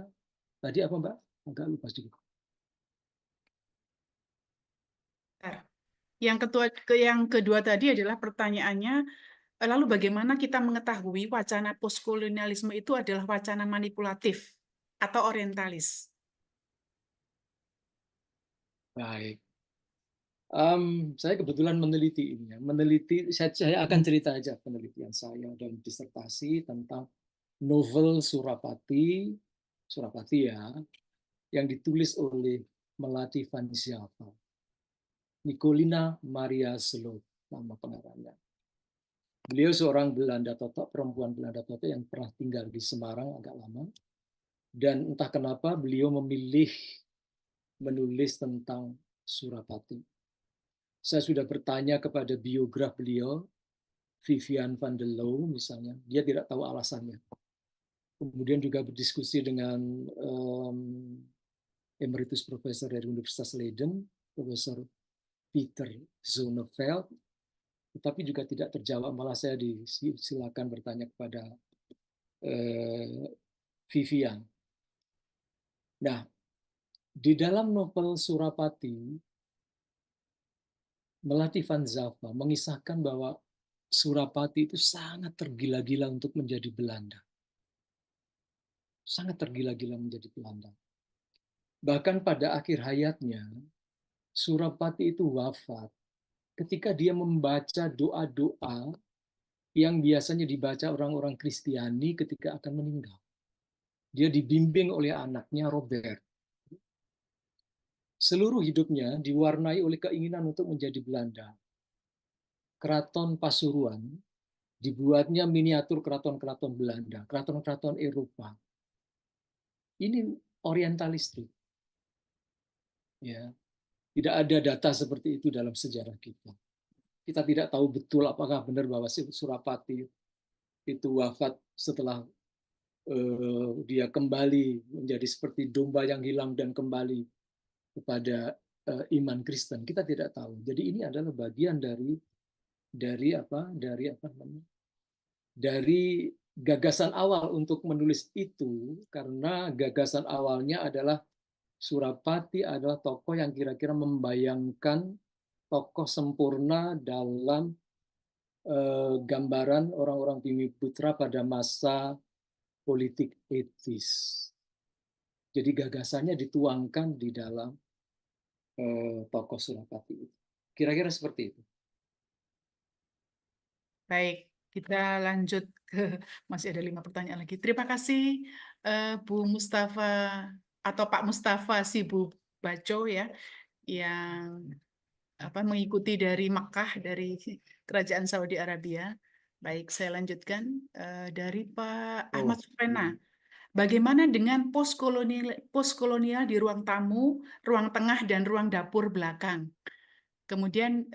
tadi apa Mbak? Agak lupa sedikit. Yang kedua tadi adalah pertanyaannya, lalu bagaimana kita mengetahui wacana postkolonialisme itu adalah wacana manipulatif atau orientalis? Baik. Saya kebetulan meneliti ini. Saya akan cerita aja penelitian saya dalam disertasi tentang novel Surapati ya, yang ditulis oleh Melati Van Zava. Nicolina Maria Slot, nama pengarangnya. Beliau seorang Belanda Totok, perempuan Belanda Totok yang pernah tinggal di Semarang agak lama. Dan entah kenapa beliau memilih menulis tentang Surapati. Saya sudah bertanya kepada biograf beliau, Vivian van der Loo misalnya, dia tidak tahu alasannya. Kemudian juga berdiskusi dengan emeritus profesor dari Universitas Leiden, Profesor Peter Zonneveld, tetapi juga tidak terjawab. Malah saya disilakan bertanya kepada Vivian. Nah, di dalam novel Surapati, Melati Van Zava mengisahkan bahwa Surapati itu sangat tergila-gila untuk menjadi Belanda. Sangat tergila-gila menjadi Belanda. Bahkan pada akhir hayatnya, Surapati itu wafat ketika dia membaca doa-doa yang biasanya dibaca orang-orang Kristiani ketika akan meninggal. Dia dibimbing oleh anaknya Robert. Seluruh hidupnya diwarnai oleh keinginan untuk menjadi Belanda. Keraton Pasuruan dibuatnya miniatur keraton-keraton Belanda, keraton-keraton Eropa. Ini orientalistik. Ya. Tidak ada data seperti itu dalam sejarah kita. Kita tidak tahu betul apakah benar bahwa Surapati itu wafat setelah dia kembali menjadi seperti domba yang hilang dan kembali kepada iman Kristen. Kita tidak tahu. Jadi ini adalah bagian dari gagasan awal untuk menulis itu, karena gagasan awalnya adalah Surapati adalah tokoh yang kira-kira membayangkan tokoh sempurna dalam gambaran orang-orang Bumi Putra pada masa politik etis. Jadi gagasannya dituangkan di dalam tokoh Surapati itu. Kira-kira seperti itu. Baik, kita lanjut ke masih ada 5 pertanyaan lagi. Terima kasih Bu Mustafa atau Pak Mustafa Sibu Baco ya yang mengikuti dari Makkah dari Kerajaan Saudi Arabia. Baik, saya lanjutkan dari Pak Ahmad Supena. Bagaimana dengan postkolonial di ruang tamu, ruang tengah, dan ruang dapur belakang? Kemudian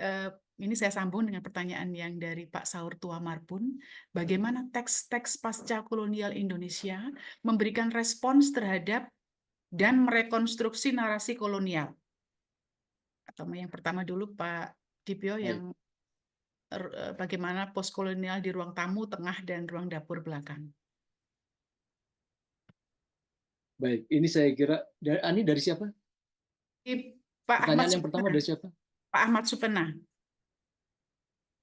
ini saya sambung dengan pertanyaan yang dari Pak Saur Tua Marbun. Bagaimana teks-teks pasca kolonial Indonesia memberikan respons terhadap dan merekonstruksi narasi kolonial? Atau yang pertama dulu Pak Dipyo yang bagaimana postkolonial di ruang tamu, tengah, dan ruang dapur belakang? Baik, ini saya kira Ani dari siapa? Pak Ahmad Pertanyaan yang pertama Supena. dari siapa? Pak Ahmad Supena.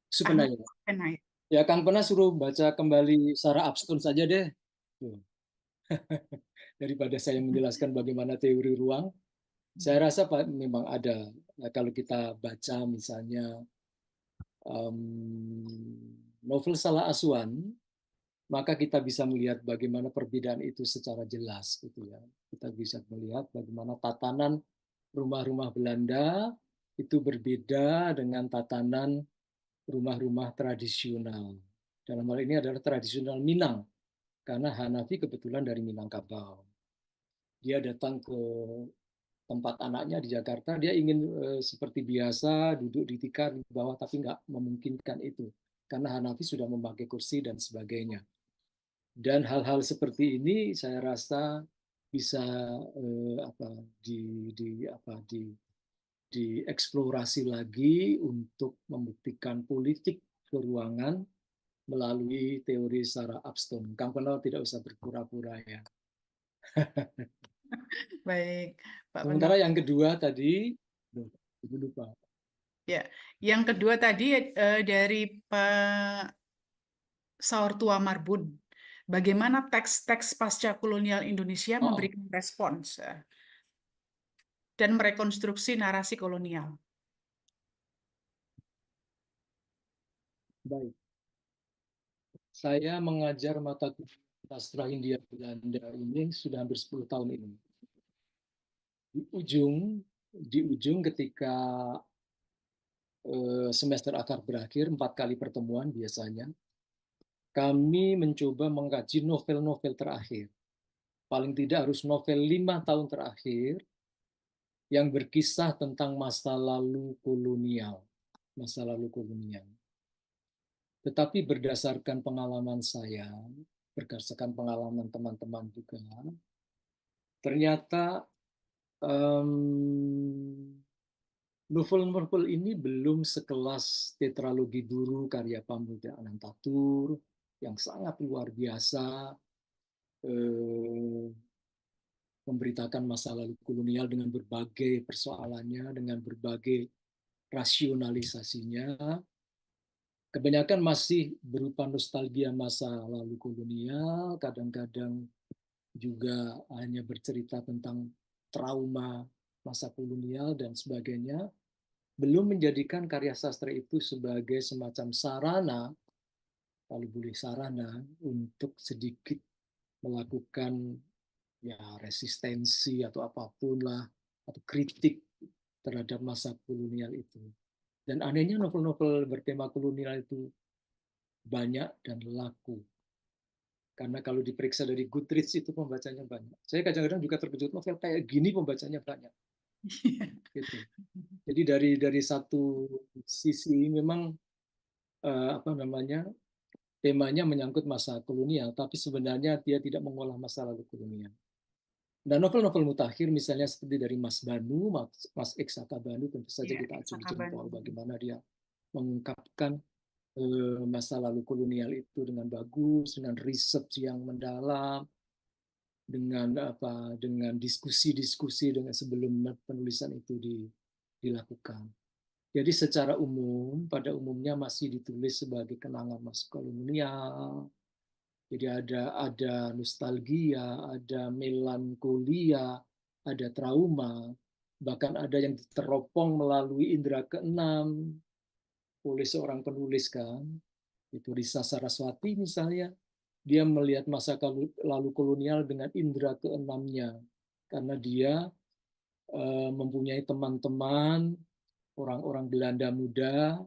Supena Ahmad ya. Supena, ya. Ya, Kang Pena suruh baca kembali Sarah Abston saja deh. Tuh. Daripada saya menjelaskan bagaimana teori ruang. Saya rasa Pak, memang ada. Nah, kalau kita baca misalnya novel Salah Asuhan, maka kita bisa melihat bagaimana perbedaan itu secara jelas, gitu ya. Kita bisa melihat bagaimana tatanan rumah-rumah Belanda itu berbeda dengan tatanan rumah-rumah tradisional. Dalam hal ini adalah tradisional Minang, karena Hanafi kebetulan dari Minangkabau. Dia datang ke tempat anaknya di Jakarta, dia ingin seperti biasa duduk di tikar di bawah, tapi nggak memungkinkan itu karena Hanafi sudah memakai kursi dan sebagainya. Dan hal-hal seperti ini saya rasa bisa dieksplorasi lagi untuk membuktikan politik keruangan melalui teori Sarah Abston. Kang Penau tidak usah berpura-pura ya. Baik, Pak Sementara Penau. yang kedua tadi, Ibu lupa. Ya, yang kedua tadi dari Pak Saur Tua Marbun. Bagaimana teks-teks pasca kolonial Indonesia memberikan respons dan merekonstruksi narasi kolonial? Baik. Saya mengajar mata kuliah sastra Hindia Belanda ini sudah hampir 10 tahun ini. Di ujung ketika semester akar berakhir, 4 kali pertemuan biasanya, kami mencoba mengkaji novel-novel terakhir. Paling tidak harus novel 5 tahun terakhir yang berkisah tentang masa lalu kolonial. Masa lalu kolonial. Tetapi berdasarkan pengalaman saya, berdasarkan pengalaman teman-teman juga, ternyata novel-novel ini belum sekelas tetralogi Duru karya Pamuda Anantatur yang sangat luar biasa memberitakan masa lalu kolonial dengan berbagai persoalannya, dengan berbagai rasionalisasinya. Kebanyakan masih berupa nostalgia masa lalu kolonial, kadang-kadang juga hanya bercerita tentang trauma masa kolonial dan sebagainya, belum menjadikan karya sastra itu sebagai semacam sarana, kalau boleh sarana, untuk sedikit melakukan ya resistensi atau apapun lah, atau kritik terhadap masa kolonial itu. Dan anehnya novel-novel bertema kolonial itu banyak dan laku. Karena kalau diperiksa dari Goodreads itu pembacanya banyak. Saya kadang-kadang juga terkejut, novel kayak gini pembacanya banyak. Gitu. Jadi dari satu sisi memang temanya menyangkut masa kolonial, tapi sebenarnya dia tidak mengolah masa lalu kolonial. Dan novel-novel mutakhir misalnya seperti dari Mas Banu, Mas Eksaka Banu, tentu saja Ya, kita acungi Eksaka jempol Banu. bagaimana dia mengungkapkan masa lalu kolonial itu dengan bagus, dengan riset yang mendalam, dengan diskusi-diskusi dengan sebelum penulisan itu dilakukan. Jadi secara umum, pada umumnya masih ditulis sebagai kenangan masa kolonial, Jadi ada nostalgia, ada melankolia, ada trauma, bahkan ada yang teropong melalui indera keenam oleh seorang penulis kan. Itu Risa Saraswati misalnya, dia melihat masa lalu kolonial dengan indera keenamnya karena dia mempunyai teman-teman orang-orang Belanda muda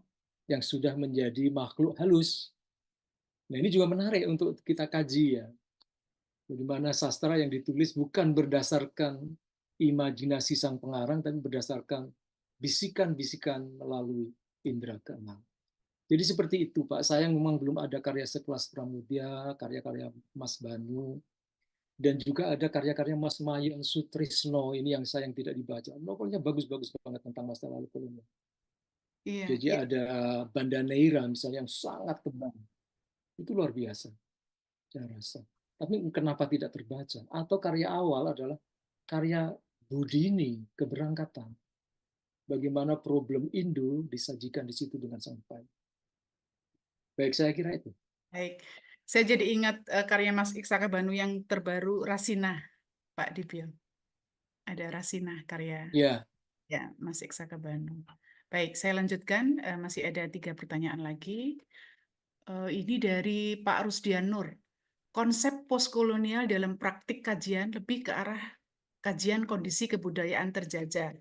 yang sudah menjadi makhluk halus. Nah, ini juga menarik untuk kita kaji ya. Bagaimana sastra yang ditulis bukan berdasarkan imajinasi sang pengarang, tapi berdasarkan bisikan-bisikan melalui indera keenam. Jadi seperti itu, Pak. Sayang memang belum ada karya sekelas Pramudia, karya-karya Mas Banu, dan juga ada karya-karya Mas Mayang Sutrisno, ini yang sayang tidak dibaca. Novelnya bagus-bagus banget tentang masa lalu kolonial. Iya, Jadi iya. ada Banda Neira misalnya yang sangat tebal. Itu luar biasa, saya rasa. Tapi kenapa tidak terbaca? Atau karya awal adalah karya Budini, Keberangkatan. Bagaimana problem Indo disajikan di situ dengan sampai. Baik, saya kira itu. Baik. Saya jadi ingat karya Mas Iksaka Banu yang terbaru, Rasina, Pak Dibio. Ada Rasina karya Ya, ya Mas Iksaka Banu. Baik, saya lanjutkan. Masih ada 3 pertanyaan lagi. Ini dari Pak Rusdian Nur. Konsep postkolonial dalam praktik kajian lebih ke arah kajian kondisi kebudayaan terjajah,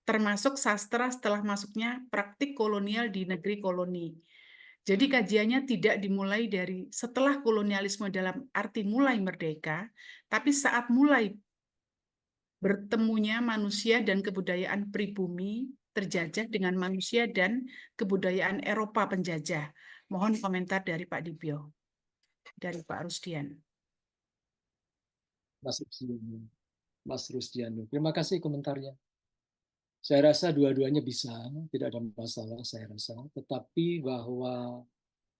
termasuk sastra setelah masuknya praktik kolonial di negeri koloni. Jadi kajiannya tidak dimulai dari setelah kolonialisme dalam arti mulai merdeka, tapi saat mulai bertemunya manusia dan kebudayaan pribumi terjajah dengan manusia dan kebudayaan Eropa penjajah. Mohon komentar dari Pak Dibio, dari Pak Rusdian. Mas Rusdiano. Terima kasih komentarnya. Saya rasa dua-duanya bisa, tidak ada masalah saya rasa. Tetapi bahwa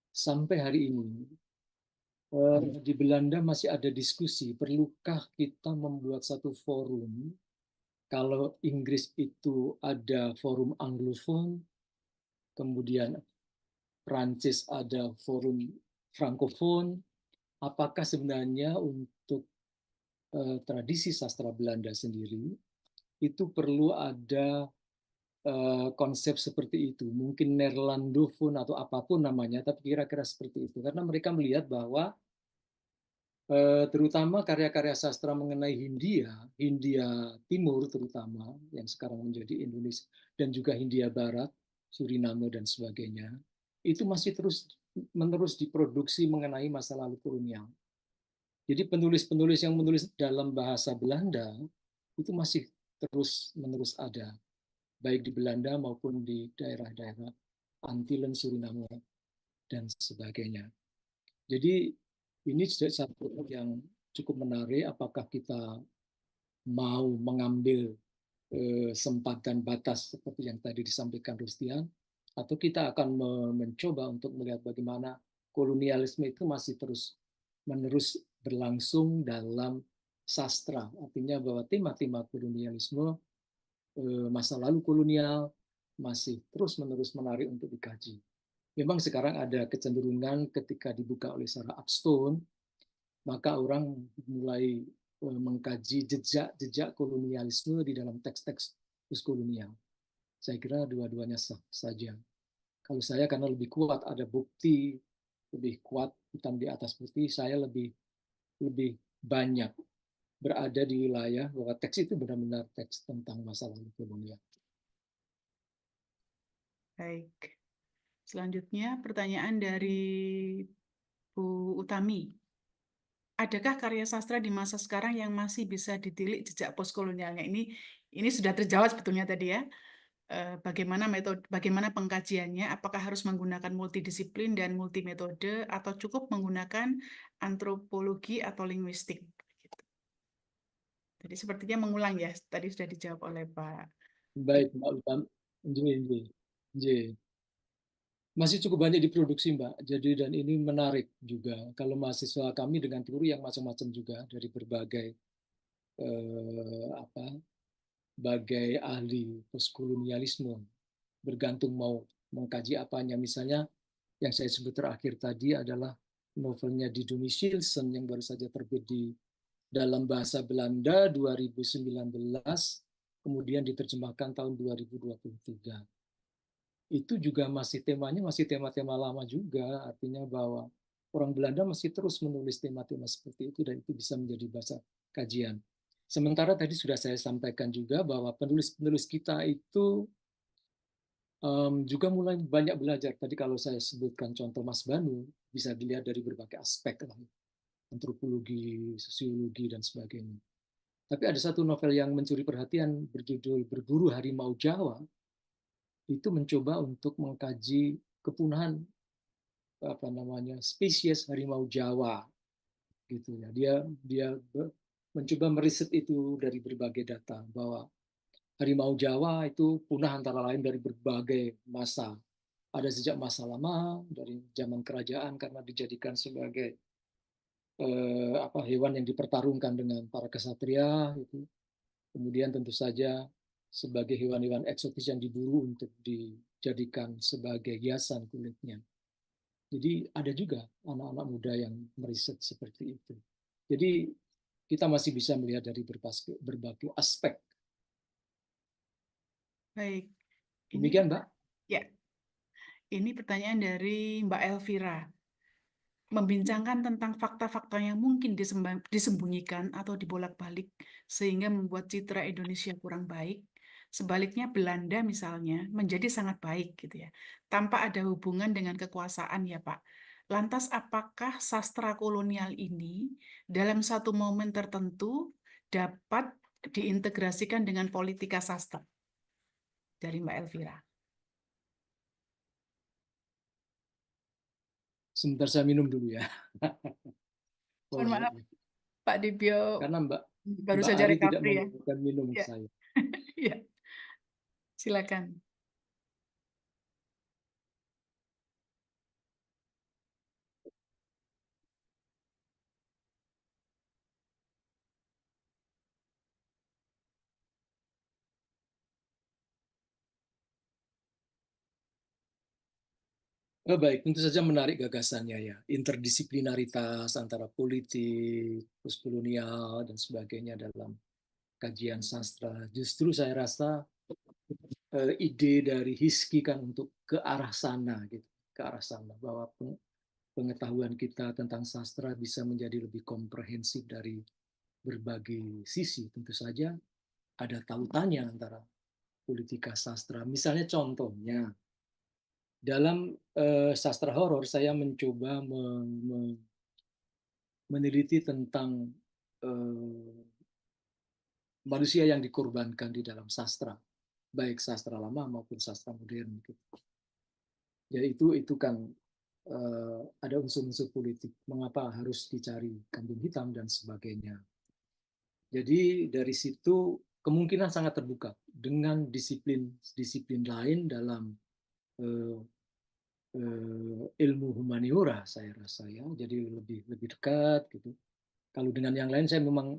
sampai hari ini di Belanda masih ada diskusi, perlukah kita membuat satu forum? Kalau Inggris itu ada forum Anglophone, kemudian Prancis ada forum Francophone, apakah sebenarnya untuk tradisi sastra Belanda sendiri itu perlu ada konsep seperti itu, mungkin Nederlandophone atau apapun namanya, tapi kira-kira seperti itu, karena mereka melihat bahwa terutama karya-karya sastra mengenai Hindia Timur terutama, yang sekarang menjadi Indonesia, dan juga Hindia Barat, Suriname, dan sebagainya, itu masih terus-menerus diproduksi mengenai masa lalu kolonial. Jadi penulis-penulis yang menulis dalam bahasa Belanda, itu masih terus-menerus ada, baik di Belanda maupun di daerah-daerah Antillen, Suriname, dan sebagainya. Jadi ini satu yang cukup menarik, apakah kita mau mengambil sempat dan batas seperti yang tadi disampaikan Rustian, atau kita akan mencoba untuk melihat bagaimana kolonialisme itu masih terus-menerus berlangsung dalam sastra. Artinya bahwa tema-tema kolonialisme, masa lalu kolonial, masih terus-menerus menarik untuk dikaji. Memang sekarang ada kecenderungan ketika dibuka oleh Sarah Upstone, maka orang mulai mengkaji jejak-jejak kolonialisme di dalam teks-teks postkolonial. Saya kira dua-duanya sah saja. Kalau saya karena lebih kuat, ada bukti lebih kuat hitam di atas putih, saya lebih banyak berada di wilayah bahwa teks itu benar-benar teks tentang masa lalu kolonial. Baik. Selanjutnya pertanyaan dari Bu Utami. Adakah karya sastra di masa sekarang yang masih bisa ditilik jejak postkolonialnya? Ini sudah terjawab sebetulnya tadi ya. Bagaimana pengkajiannya? Apakah harus menggunakan multidisiplin dan multimetode atau cukup menggunakan antropologi atau linguistik? Jadi sepertinya mengulang ya. Tadi sudah dijawab oleh Pak. Baik, Mbak Utami. Masih cukup banyak diproduksi, Mbak. Jadi dan ini menarik juga. Kalau mahasiswa kami dengan teori yang macam-macam juga dari berbagai bagai ahli postkolonialisme, bergantung mau mengkaji apanya. Misalnya yang saya sebut terakhir tadi adalah novelnya Didone Schilson yang baru saja terbit di dalam bahasa Belanda 2019, kemudian diterjemahkan tahun 2023. Itu juga masih temanya masih tema-tema lama juga, artinya bahwa orang Belanda masih terus menulis tema-tema seperti itu dan itu bisa menjadi bahasa kajian. Sementara tadi sudah saya sampaikan juga bahwa penulis-penulis kita itu juga mulai banyak belajar. Tadi kalau saya sebutkan contoh Mas Banu, bisa dilihat dari berbagai aspek lah, antropologi, sosiologi, dan sebagainya. Tapi ada satu novel yang mencuri perhatian berjudul Berburu Harimau Jawa, itu mencoba untuk mengkaji kepunahan spesies harimau Jawa gitu ya. Dia mencoba meriset itu dari berbagai data bahwa harimau Jawa itu punah antara lain dari berbagai masa. Ada sejak masa lama, dari zaman kerajaan karena dijadikan sebagai hewan yang dipertarungkan dengan para kesatria itu. Kemudian tentu saja sebagai hewan-hewan eksotis yang diburu untuk dijadikan sebagai hiasan kulitnya. Jadi ada juga anak-anak muda yang meriset seperti itu. Jadi kita masih bisa melihat dari berbagai aspek. Baik. Demikian, Mbak. Ya. Ini pertanyaan dari Mbak Elvira. Membincangkan tentang fakta-fakta yang mungkin disembunyikan atau dibolak-balik sehingga membuat citra Indonesia kurang baik. Sebaliknya Belanda misalnya menjadi sangat baik gitu ya, tanpa ada hubungan dengan kekuasaan ya Pak. Lantas apakah sastra kolonial ini dalam satu momen tertentu dapat diintegrasikan dengan politika sastra? Dari Mbak Elvira. Sebentar saya minum dulu ya. Mohon maaf, Pak Dibyo. Karena Mbak baru saja Ari tidak recovery ya. memberikan minum Ya. saya. Ya. Silakan. Baik, tentu saja menarik gagasannya ya. Interdisiplinaritas antara politik, postkolonial, dan sebagainya dalam kajian sastra. Justru saya rasa ide dari Hiski kan untuk ke arah sana, gitu, ke arah sana bahwa pengetahuan kita tentang sastra bisa menjadi lebih komprehensif dari berbagai sisi. Tentu saja ada tautannya antara politika sastra. Misalnya contohnya dalam sastra horor saya mencoba meneliti tentang manusia yang dikorbankan di dalam sastra, baik sastra lama maupun sastra modern. Ya itu kan ada unsur-unsur politik. Mengapa harus dicari kambing hitam dan sebagainya. Jadi dari situ kemungkinan sangat terbuka dengan disiplin lain dalam ilmu humaniora saya rasa ya, jadi lebih dekat gitu. Kalau dengan yang lain saya memang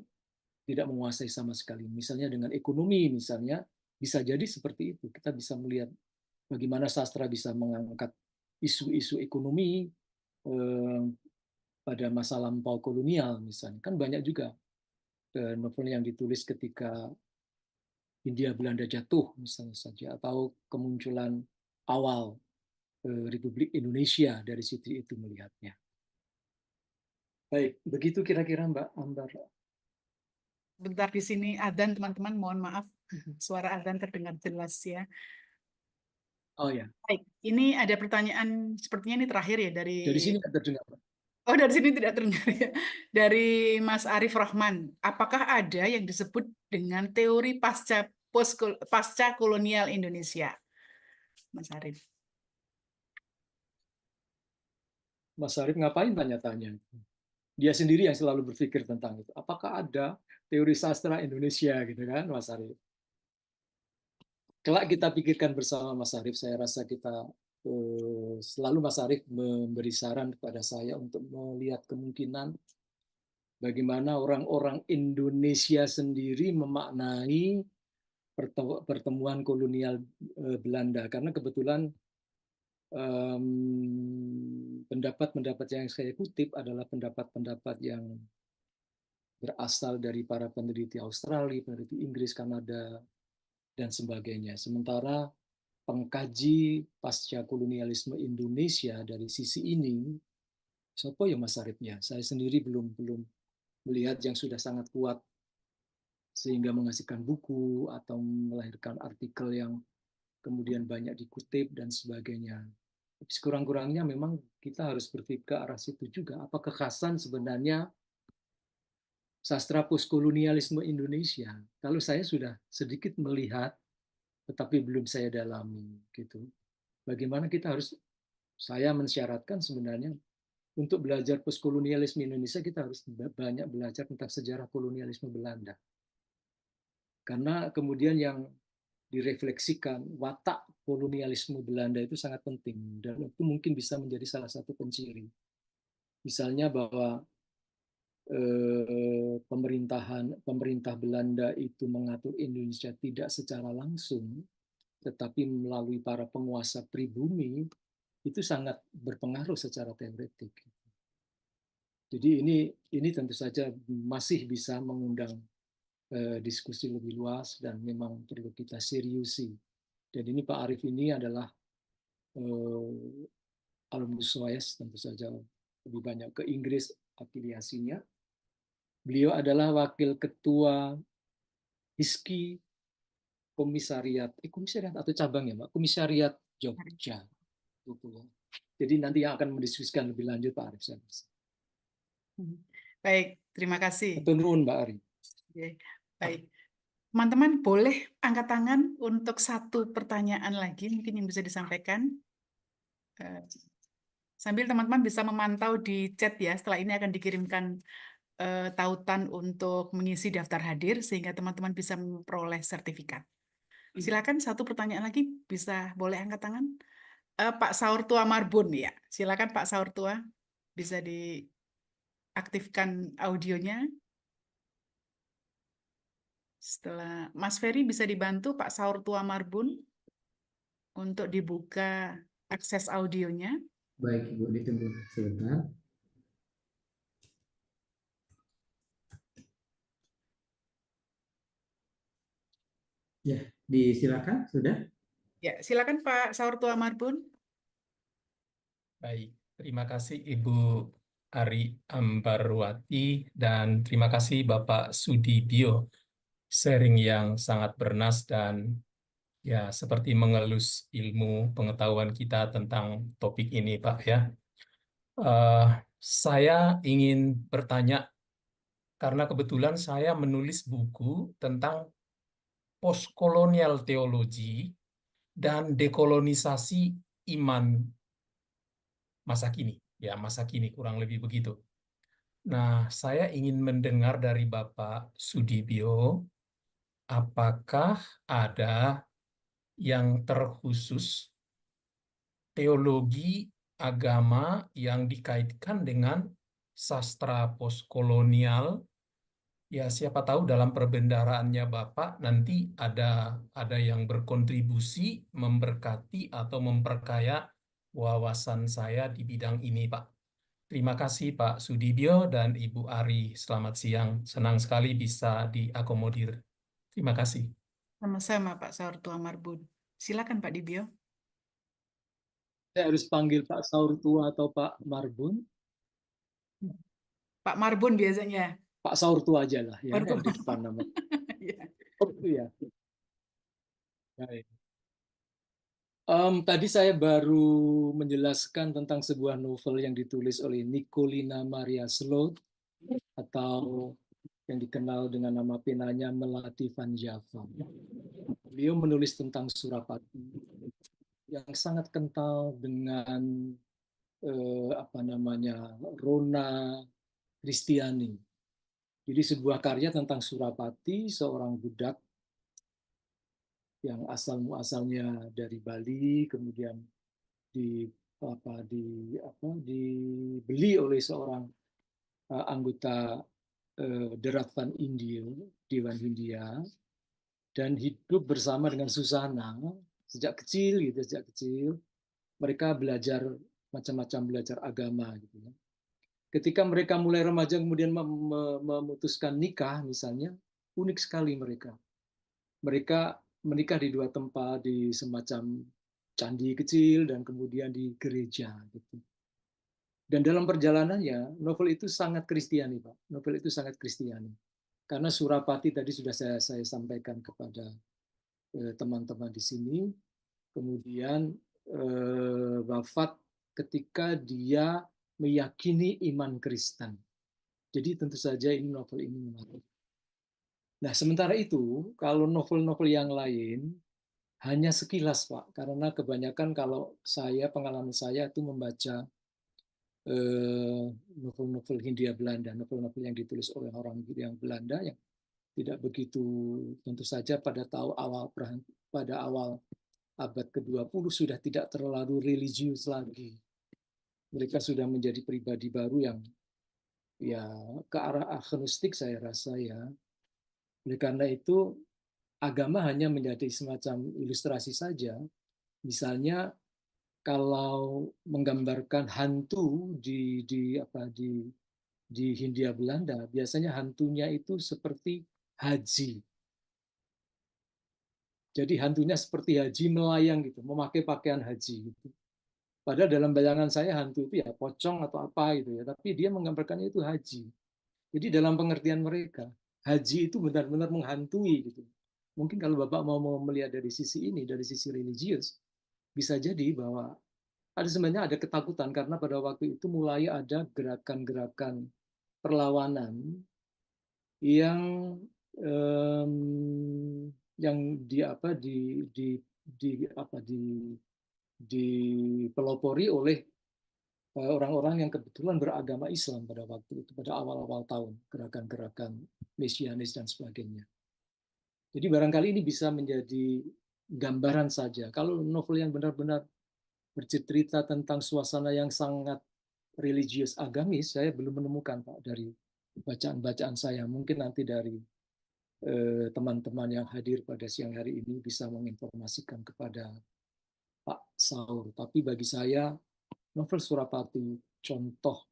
tidak menguasai sama sekali. Misalnya dengan ekonomi misalnya bisa jadi seperti itu. Kita bisa melihat bagaimana sastra bisa mengangkat isu-isu ekonomi pada masa lampau kolonial misalnya. Kan banyak juga novel yang ditulis ketika Hindia Belanda jatuh misalnya saja, atau kemunculan awal Republik Indonesia, dari situ itu melihatnya. Baik, begitu kira-kira Mbak Ambar. Bentar di sini adzan teman-teman, mohon maaf suara adzan terdengar jelas ya. Oh ya. Baik, ini ada pertanyaan sepertinya ini terakhir ya dari sini tidak terdengar. Oh, dari sini tidak terdengar ya. Dari Mas Arif Rahman, apakah ada yang disebut dengan teori pasca kolonial Indonesia? Mas Arif. Mas Arif ngapain tanya-tanya? Dia sendiri yang selalu berpikir tentang itu. Apakah ada teori sastra Indonesia gitu kan, Mas Arif? Kelak kita pikirkan bersama Mas Arif. Saya rasa kita selalu Mas Arif memberi saran kepada saya untuk melihat kemungkinan bagaimana orang-orang Indonesia sendiri memaknai pertemuan kolonial Belanda. Karena kebetulan pendapat-pendapat yang saya kutip adalah pendapat-pendapat yang berasal dari para peneliti Australia, peneliti Inggris, Kanada, dan sebagainya. Sementara pengkaji pasca kolonialisme Indonesia dari sisi ini, siapa ya Mas Arifnya? Saya sendiri belum melihat yang sudah sangat kuat sehingga menghasilkan buku atau melahirkan artikel yang kemudian banyak dikutip dan sebagainya. Tapi sekurang-kurangnya memang kita harus berpikir ke arah situ juga. Apa kekhasan sebenarnya sastra postkolonialisme Indonesia? Kalau saya sudah sedikit melihat, tetapi belum saya dalami, gitu. Bagaimana kita harus, saya mensyaratkan sebenarnya untuk belajar postkolonialisme Indonesia kita harus banyak belajar tentang sejarah kolonialisme Belanda. Karena kemudian yang direfleksikan watak kolonialisme Belanda itu sangat penting dan itu mungkin bisa menjadi salah satu penciri. Misalnya bahwa pemerintah Belanda itu mengatur Indonesia tidak secara langsung, tetapi melalui para penguasa pribumi, itu sangat berpengaruh secara teoretik. Jadi ini tentu saja masih bisa mengundang diskusi lebih luas dan memang perlu kita seriusi. Dan ini Pak Arief ini adalah alumnus SOAS, tentu saja lebih banyak ke Inggris afiliasinya. Beliau adalah wakil ketua HISKI komisariat atau cabang ya Pak, komisariat Jogja. Jadi nanti yang akan mendiskusikan lebih lanjut Pak Arief. Baik, terima kasih. Turun Mbak Ari. Baik, teman-teman boleh angkat tangan untuk satu pertanyaan lagi mungkin yang bisa disampaikan. Sambil teman-teman bisa memantau di chat ya, setelah ini akan dikirimkan tautan untuk mengisi daftar hadir sehingga teman-teman bisa memperoleh sertifikat. Silakan satu pertanyaan lagi, bisa boleh angkat tangan. Pak Saurtua Marbun ya, silakan Pak Saurtua, bisa diaktifkan audionya. Setelah Mas Ferry bisa dibantu Pak Saurtua Marbun untuk dibuka akses audionya. Baik, Ibu, ditunggu sebentar. Ya, disilakan sudah. Ya, silakan Pak Saurtua Marbun. Baik, terima kasih Ibu Ari Ambarwati dan terima kasih Bapak Sudibyo. Sharing yang sangat bernas dan ya seperti mengelus ilmu pengetahuan kita tentang topik ini Pak ya. Saya ingin bertanya karena kebetulan saya menulis buku tentang postkolonial teologi dan dekolonisasi iman masa kini. Ya, masa kini kurang lebih begitu. Nah, saya ingin mendengar dari Bapak Sudibyo, apakah ada yang terkhusus teologi agama yang dikaitkan dengan sastra postkolonial? Ya, siapa tahu dalam perbendaharaannya Bapak nanti ada yang berkontribusi, memberkati atau memperkaya wawasan saya di bidang ini, Pak. Terima kasih Pak Sudibyo dan Ibu Ari. Selamat siang. Senang sekali bisa diakomodir. Terima kasih. Sama-sama Pak Saurtua Marbun. Silakan Pak Dibyo. Saya harus panggil Pak Saurtua atau Pak Marbun? Pak Marbun biasanya. Pak Saurtua aja lah ya, Marbun. yang di depan nama. Ya. Oh iya. Baik. Tadi saya baru menjelaskan tentang sebuah novel yang ditulis oleh Nicolina Maria Slot atau yang dikenal dengan nama penanya Melati Van Java. Beliau menulis tentang Surapati yang sangat kental dengan Rona Kristiani. Jadi sebuah karya tentang Surapati, seorang budak yang asal-muasalnya dari Bali, kemudian dibeli oleh seorang anggota Derat Van Indio, Dewan Hindia, dan hidup bersama dengan Susana sejak kecil. Mereka belajar macam-macam belajar agama gitu ya. Ketika mereka mulai remaja kemudian memutuskan nikah misalnya, unik sekali mereka. Mereka menikah di dua tempat, di semacam candi kecil dan kemudian di gereja gitu. Dan dalam perjalanannya, novel itu sangat Kristiani, Pak. Novel itu sangat Kristiani. Karena Surapati tadi sudah saya sampaikan kepada teman-teman di sini, kemudian wafat ketika dia meyakini iman Kristen. Jadi tentu saja ini novel ini menarik. Nah, sementara itu, kalau novel-novel yang lain, hanya sekilas, Pak. Karena kebanyakan kalau pengalaman saya itu membaca novel-novel Hindia Belanda, novel-novel yang ditulis oleh orang yang Belanda yang tidak begitu, tentu saja pada awal abad ke-20 sudah tidak terlalu religius lagi. Mereka sudah menjadi pribadi baru yang ya ke arah agnostik saya rasa ya. Oleh karena itu agama hanya menjadi semacam ilustrasi saja. Misalnya kalau menggambarkan hantu di Hindia Belanda, biasanya hantunya itu seperti haji. Jadi hantunya seperti haji melayang gitu, memakai pakaian haji gitu. Padahal dalam bayangan saya hantu itu ya pocong atau apa gitu ya, tapi dia menggambarkannya itu haji. Jadi dalam pengertian mereka, haji itu benar-benar menghantui gitu. Mungkin kalau Bapak mau melihat dari sisi ini, dari sisi religius, bisa jadi bahwa sebenarnya ada ketakutan karena pada waktu itu mulai ada gerakan-gerakan perlawanan yang dipelopori oleh orang-orang yang kebetulan beragama Islam pada waktu itu, pada awal-awal tahun, gerakan-gerakan mesianis dan sebagainya. Jadi barangkali ini bisa menjadi gambaran saja. Kalau novel yang benar-benar bercerita tentang suasana yang sangat religius agamis, saya belum menemukan, Pak, dari bacaan-bacaan saya. Mungkin nanti dari teman-teman yang hadir pada siang hari ini bisa menginformasikan kepada Pak Saur. Tapi bagi saya, novel Surapati contoh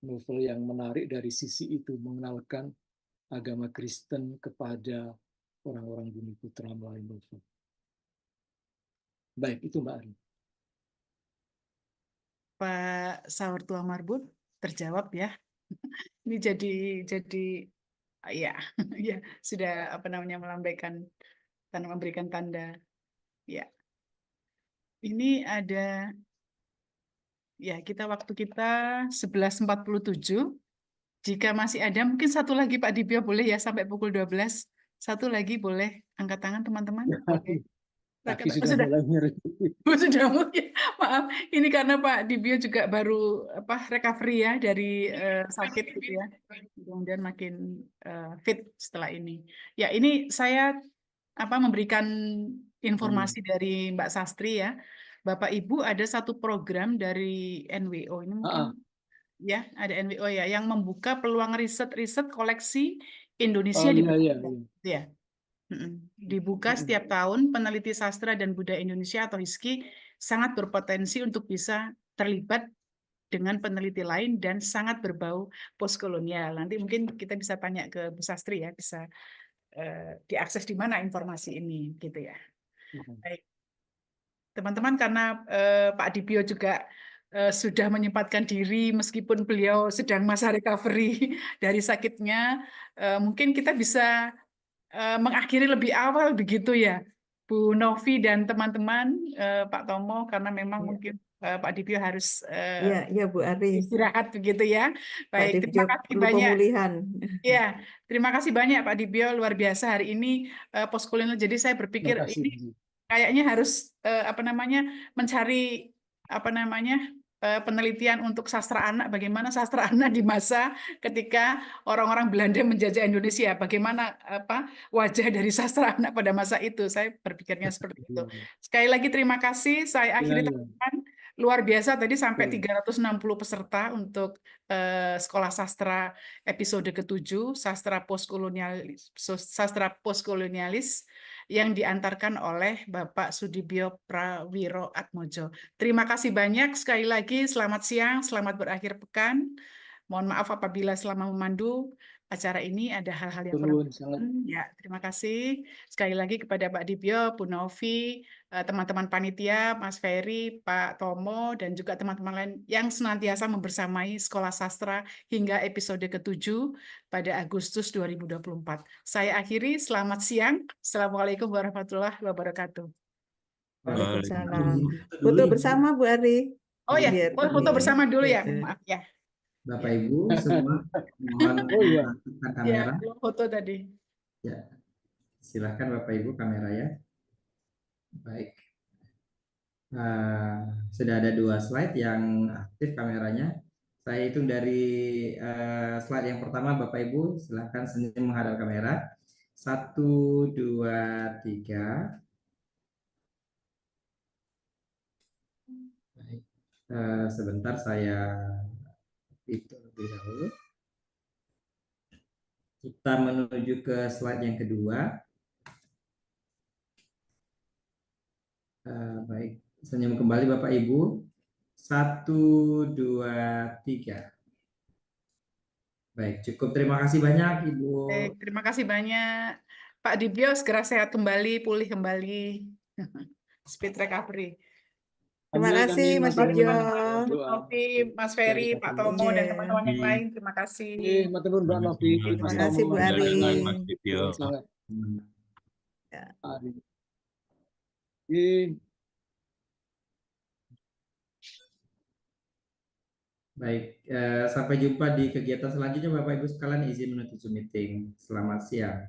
novel yang menarik dari sisi itu, mengenalkan agama Kristen kepada orang-orang Bumi Putra melalui novel. Baik, itu Mbak Ari. Pak Saur Tua Marbun terjawab ya. Ini jadi ya ya sudah melambaikan dan memberikan tanda ya. Ini ada ya waktu kita 11.47. Jika masih ada mungkin satu lagi Pak Dibyo boleh ya sampai pukul 12. Satu lagi boleh angkat tangan teman-teman. Boleh. Kaki sudah mulai nyeri. Sudah mulai. Maaf, ini karena Pak Dibyo juga baru recovery ya dari sakit gitu ya. Kemudian makin fit setelah ini. Ya, ini saya memberikan informasi dari Mbak Sastri ya. Bapak Ibu ada satu program dari NWO ini mungkin ya, ada NWO ya yang membuka peluang riset koleksi Indonesia di ya. Dibuka setiap tahun, peneliti sastra dan budaya Indonesia atau HISKI sangat berpotensi untuk bisa terlibat dengan peneliti lain dan sangat berbau postkolonial. Nanti mungkin kita bisa tanya ke Bu Sastri ya, bisa diakses di mana informasi ini gitu ya. Baik. Teman-teman, karena Pak Dibyo juga sudah menyempatkan diri meskipun beliau sedang masa recovery dari sakitnya, mungkin kita bisa mengakhiri lebih awal begitu ya, Bu Novi dan teman-teman, Pak Tomo, karena memang mungkin Pak Dibyo harus Bu Ari. istirahat begitu ya. Baik, Pak Dibyo terima kasih perlu banyak. pemulihan. Ya, terima kasih banyak Pak Dibyo, luar biasa hari ini postkolonial. Jadi saya berpikir ini kayaknya harus mencari penelitian untuk sastra anak, bagaimana sastra anak di masa ketika orang-orang Belanda menjajah Indonesia, bagaimana wajah dari sastra anak pada masa itu. Saya berpikirnya seperti itu. Sekali lagi terima kasih, saya akhiri teman-teman. Luar biasa tadi sampai 360 peserta untuk Sekolah Sastra episode ke-7, sastra postkolonialis. yang diantarkan oleh Bapak Sudibyo Prawiro Atmojo. Terima kasih banyak sekali lagi. Selamat siang, selamat berakhir pekan. Mohon maaf apabila selama memandu acara ini ada hal-hal yang kurang. Turun sangat. Ya, terima kasih sekali lagi kepada Pak Dibyo, Bu Novi, teman-teman panitia, Mas Ferry, Pak Tomo, dan juga teman-teman lain yang senantiasa membersamai Sekolah Sastra hingga episode ke-7 pada Agustus 2024. Saya akhiri, selamat siang. Assalamualaikum warahmatullahi wabarakatuh. Waalaikumsalam. Dulu Foto Ibu. bersama Bu Ari. Oh ya, Biar foto ini. bersama dulu ya, Ya. maaf ya. Bapak Ibu semua mohon Oh iya. aktifkan Ya, kamera. belum foto tadi. Ya, silakan Bapak Ibu kamera ya. Baik. Sudah ada 2 slide yang aktif kameranya. Saya hitung dari slide yang pertama, Bapak Ibu, silakan senyum menghadap kamera. 1, 2, 3. Baik. Sebentar saya hitung lebih dahulu. Kita menuju ke slide yang kedua. Baik, senyum kembali Bapak Ibu. 1, 2, 3. Baik, cukup. Terima kasih banyak Ibu. Baik, terima kasih banyak. Pak Dibyo segera sehat kembali, pulih kembali. Speed recovery. Terima Amin, kasih amin, Mas Mas Dibyo. Dibyo. Bu Doa. Novi, Mas Ferry, Pak Tomo, dan Iya. teman-teman yang lain. Terima kasih. Matur nuwun Mbak Novi, Terima Mas kasih Tomo, Bu Mas Ari. Ferry. Mas Dibyo. Turun sangat. Ya. Ari. Ih, Baik, sampai jumpa di kegiatan selanjutnya Bapak Ibu sekalian, izin menutup meeting. Selamat siang.